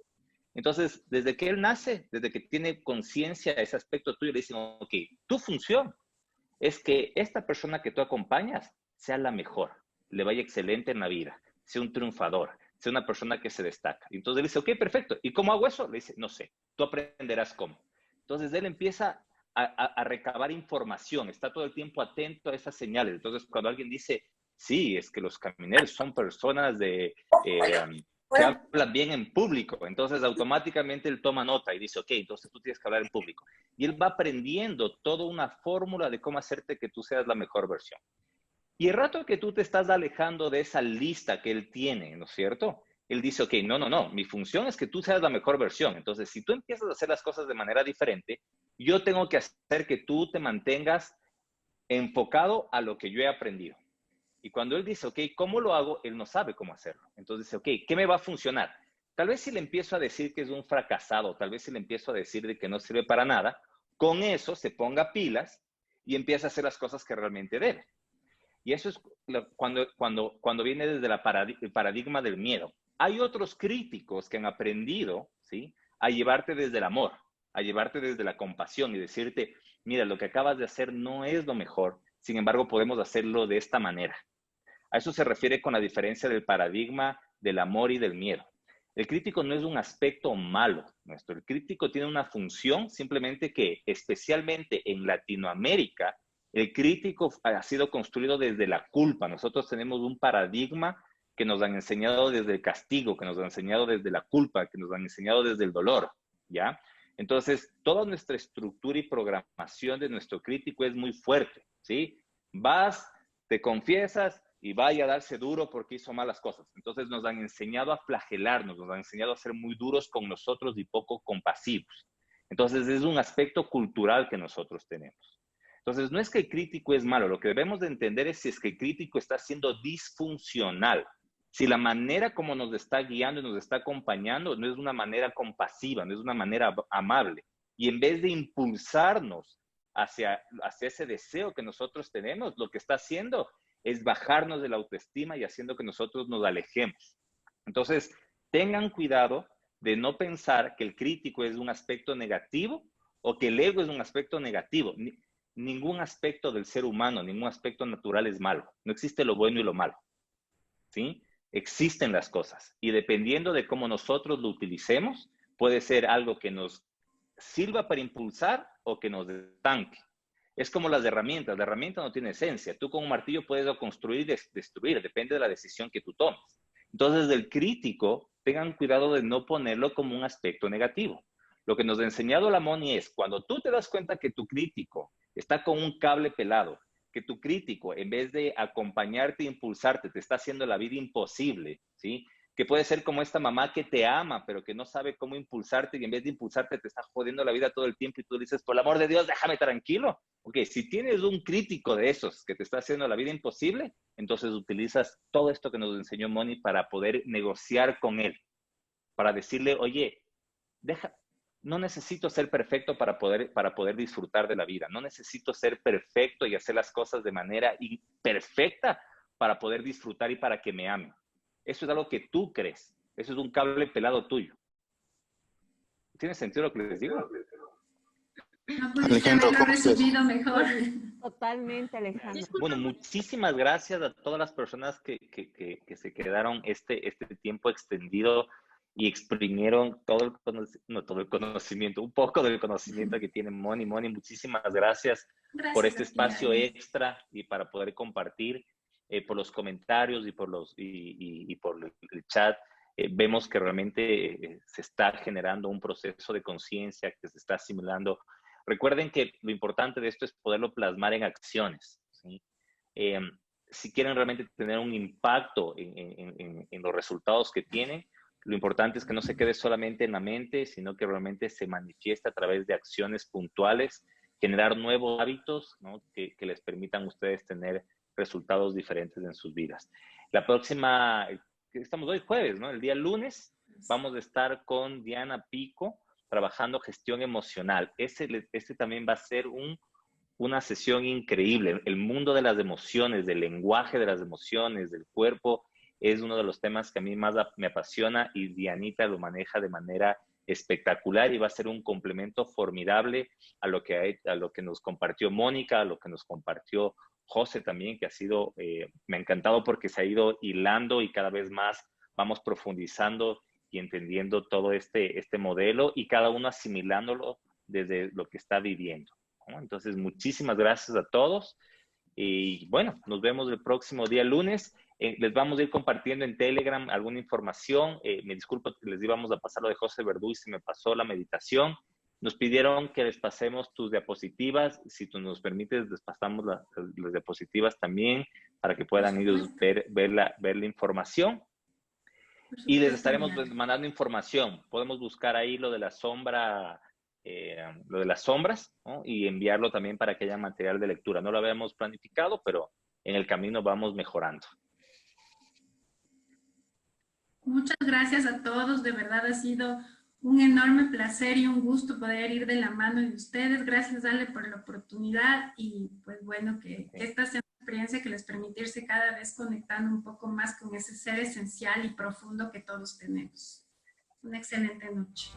Entonces, desde que él nace, desde que tiene conciencia de ese aspecto tuyo, le dicen, ok, tu función es que esta persona que tú acompañas sea la mejor, le vaya excelente en la vida, sea un triunfador, sea una persona que se destaca. Y entonces él dice, ok, perfecto. ¿Y cómo hago eso? Le dice, no sé, tú aprenderás cómo. Entonces él empieza a recabar información, está todo el tiempo atento a esas señales. Entonces, cuando alguien dice, sí, es que los camineros son personas que hablan bien en público, entonces automáticamente él toma nota y dice, ok, entonces tú tienes que hablar en público. Y él va aprendiendo toda una fórmula de cómo hacerte que tú seas la mejor versión. Y el rato que tú te estás alejando de esa lista que él tiene, ¿no es cierto? Él dice, ok, no, mi función es que tú seas la mejor versión. Entonces, si tú empiezas a hacer las cosas de manera diferente, yo tengo que hacer que tú te mantengas enfocado a lo que yo he aprendido. Y cuando él dice, ok, ¿cómo lo hago? Él no sabe cómo hacerlo. Entonces dice, ok, ¿qué me va a funcionar? Tal vez si le empiezo a decir que es un fracasado, tal vez si le empiezo a decir de que no sirve para nada, con eso se ponga pilas y empieza a hacer las cosas que realmente debe. Y eso es cuando viene desde el paradigma del miedo. Hay otros críticos que han aprendido, ¿sí?, a llevarte desde el amor, a llevarte desde la compasión y decirte, mira, lo que acabas de hacer no es lo mejor, sin embargo, podemos hacerlo de esta manera. A eso se refiere con la diferencia del paradigma del amor y del miedo. El crítico no es un aspecto malo nuestro. El crítico tiene una función, simplemente que especialmente en Latinoamérica, el crítico ha sido construido desde la culpa. Nosotros tenemos un paradigma que nos han enseñado desde el castigo, que nos han enseñado desde la culpa, que nos han enseñado desde el dolor, ¿ya? Entonces, toda nuestra estructura y programación de nuestro crítico es muy fuerte, ¿sí? Vas, te confiesas, y vaya a darse duro porque hizo malas cosas. Entonces nos han enseñado a flagelarnos, nos han enseñado a ser muy duros con nosotros y poco compasivos. Entonces es un aspecto cultural que nosotros tenemos. Entonces no es que el crítico es malo, lo que debemos de entender es si es que el crítico está siendo disfuncional, si la manera como nos está guiando y nos está acompañando no es una manera compasiva, no es una manera amable. Y en vez de impulsarnos hacia ese deseo que nosotros tenemos, lo que está haciendo es bajarnos de la autoestima y haciendo que nosotros nos alejemos. Entonces, tengan cuidado de no pensar que el crítico es un aspecto negativo o que el ego es un aspecto negativo. Ningún aspecto del ser humano, ningún aspecto natural es malo. No existe lo bueno y lo malo, ¿sí? Existen las cosas y dependiendo de cómo nosotros lo utilicemos, puede ser algo que nos sirva para impulsar o que nos estanque. Es como las herramientas. La herramienta no tiene esencia. Tú con un martillo puedes construir y destruir. Depende de la decisión que tú tomes. Entonces, del crítico, tengan cuidado de no ponerlo como un aspecto negativo. Lo que nos ha enseñado la Moni es, cuando tú te das cuenta que tu crítico está con un cable pelado, que tu crítico, en vez de acompañarte e impulsarte, te está haciendo la vida imposible, ¿sí? Que puede ser como esta mamá que te ama, pero que no sabe cómo impulsarte y en vez de impulsarte te está jodiendo la vida todo el tiempo y tú dices, por el amor de Dios, déjame tranquilo. Ok, si tienes un crítico de esos que te está haciendo la vida imposible, entonces utilizas todo esto que nos enseñó Moni para poder negociar con él, para decirle, oye, no necesito ser perfecto para poder disfrutar de la vida, no necesito ser perfecto y hacer las cosas de manera perfecta para poder disfrutar y para que me amen. Eso es algo que tú crees. Eso es un cable pelado tuyo. ¿Tiene sentido lo que les digo? No pudiste haberlo resumido mejor. Totalmente, Alejandro. Bueno, muchísimas gracias a todas las personas que se quedaron este tiempo extendido y exprimieron todo el conocimiento, un poco del conocimiento que tiene Moni. Moni, muchísimas gracias por este espacio extra y para poder compartir. Por los comentarios y por el chat, vemos que realmente se está generando un proceso de conciencia que se está asimilando. Recuerden que lo importante de esto es poderlo plasmar en acciones, ¿sí? Si quieren realmente tener un impacto en los resultados que tienen, lo importante es que no se quede solamente en la mente, sino que realmente se manifiesta a través de acciones puntuales, generar nuevos hábitos, ¿no? que les permitan a ustedes tener resultados diferentes en sus vidas. La próxima, estamos hoy jueves, ¿no? El día lunes vamos a estar con Diana Pico trabajando gestión emocional. Este también va a ser una sesión increíble. El mundo de las emociones, del lenguaje de las emociones, del cuerpo, es uno de los temas que a mí más me apasiona y Dianita lo maneja de manera espectacular y va a ser un complemento formidable a lo que nos compartió Mónica, a lo que nos compartió José también, que me ha encantado porque se ha ido hilando y cada vez más vamos profundizando y entendiendo todo este modelo y cada uno asimilándolo desde lo que está viviendo, ¿no? Entonces, muchísimas gracias a todos y bueno, nos vemos el próximo día lunes. Les vamos a ir compartiendo en Telegram alguna información. Me disculpo que les íbamos a pasar lo de José Verdú y se me pasó la meditación. Nos pidieron que les pasemos tus diapositivas. Si tú nos permites, les pasamos las diapositivas también para que puedan ellos ver la información. Y les estaremos mandando información. Podemos buscar ahí lo de la sombra, lo de las sombras, ¿no? Y enviarlo también para que haya material de lectura. No lo habíamos planificado, pero en el camino vamos mejorando. Muchas gracias a todos. De verdad ha sido un enorme placer y un gusto poder ir de la mano de ustedes. Gracias, Ale, por la oportunidad y pues bueno, que esta sea una experiencia que les permite irse cada vez conectando un poco más con ese ser esencial y profundo que todos tenemos. Una excelente noche.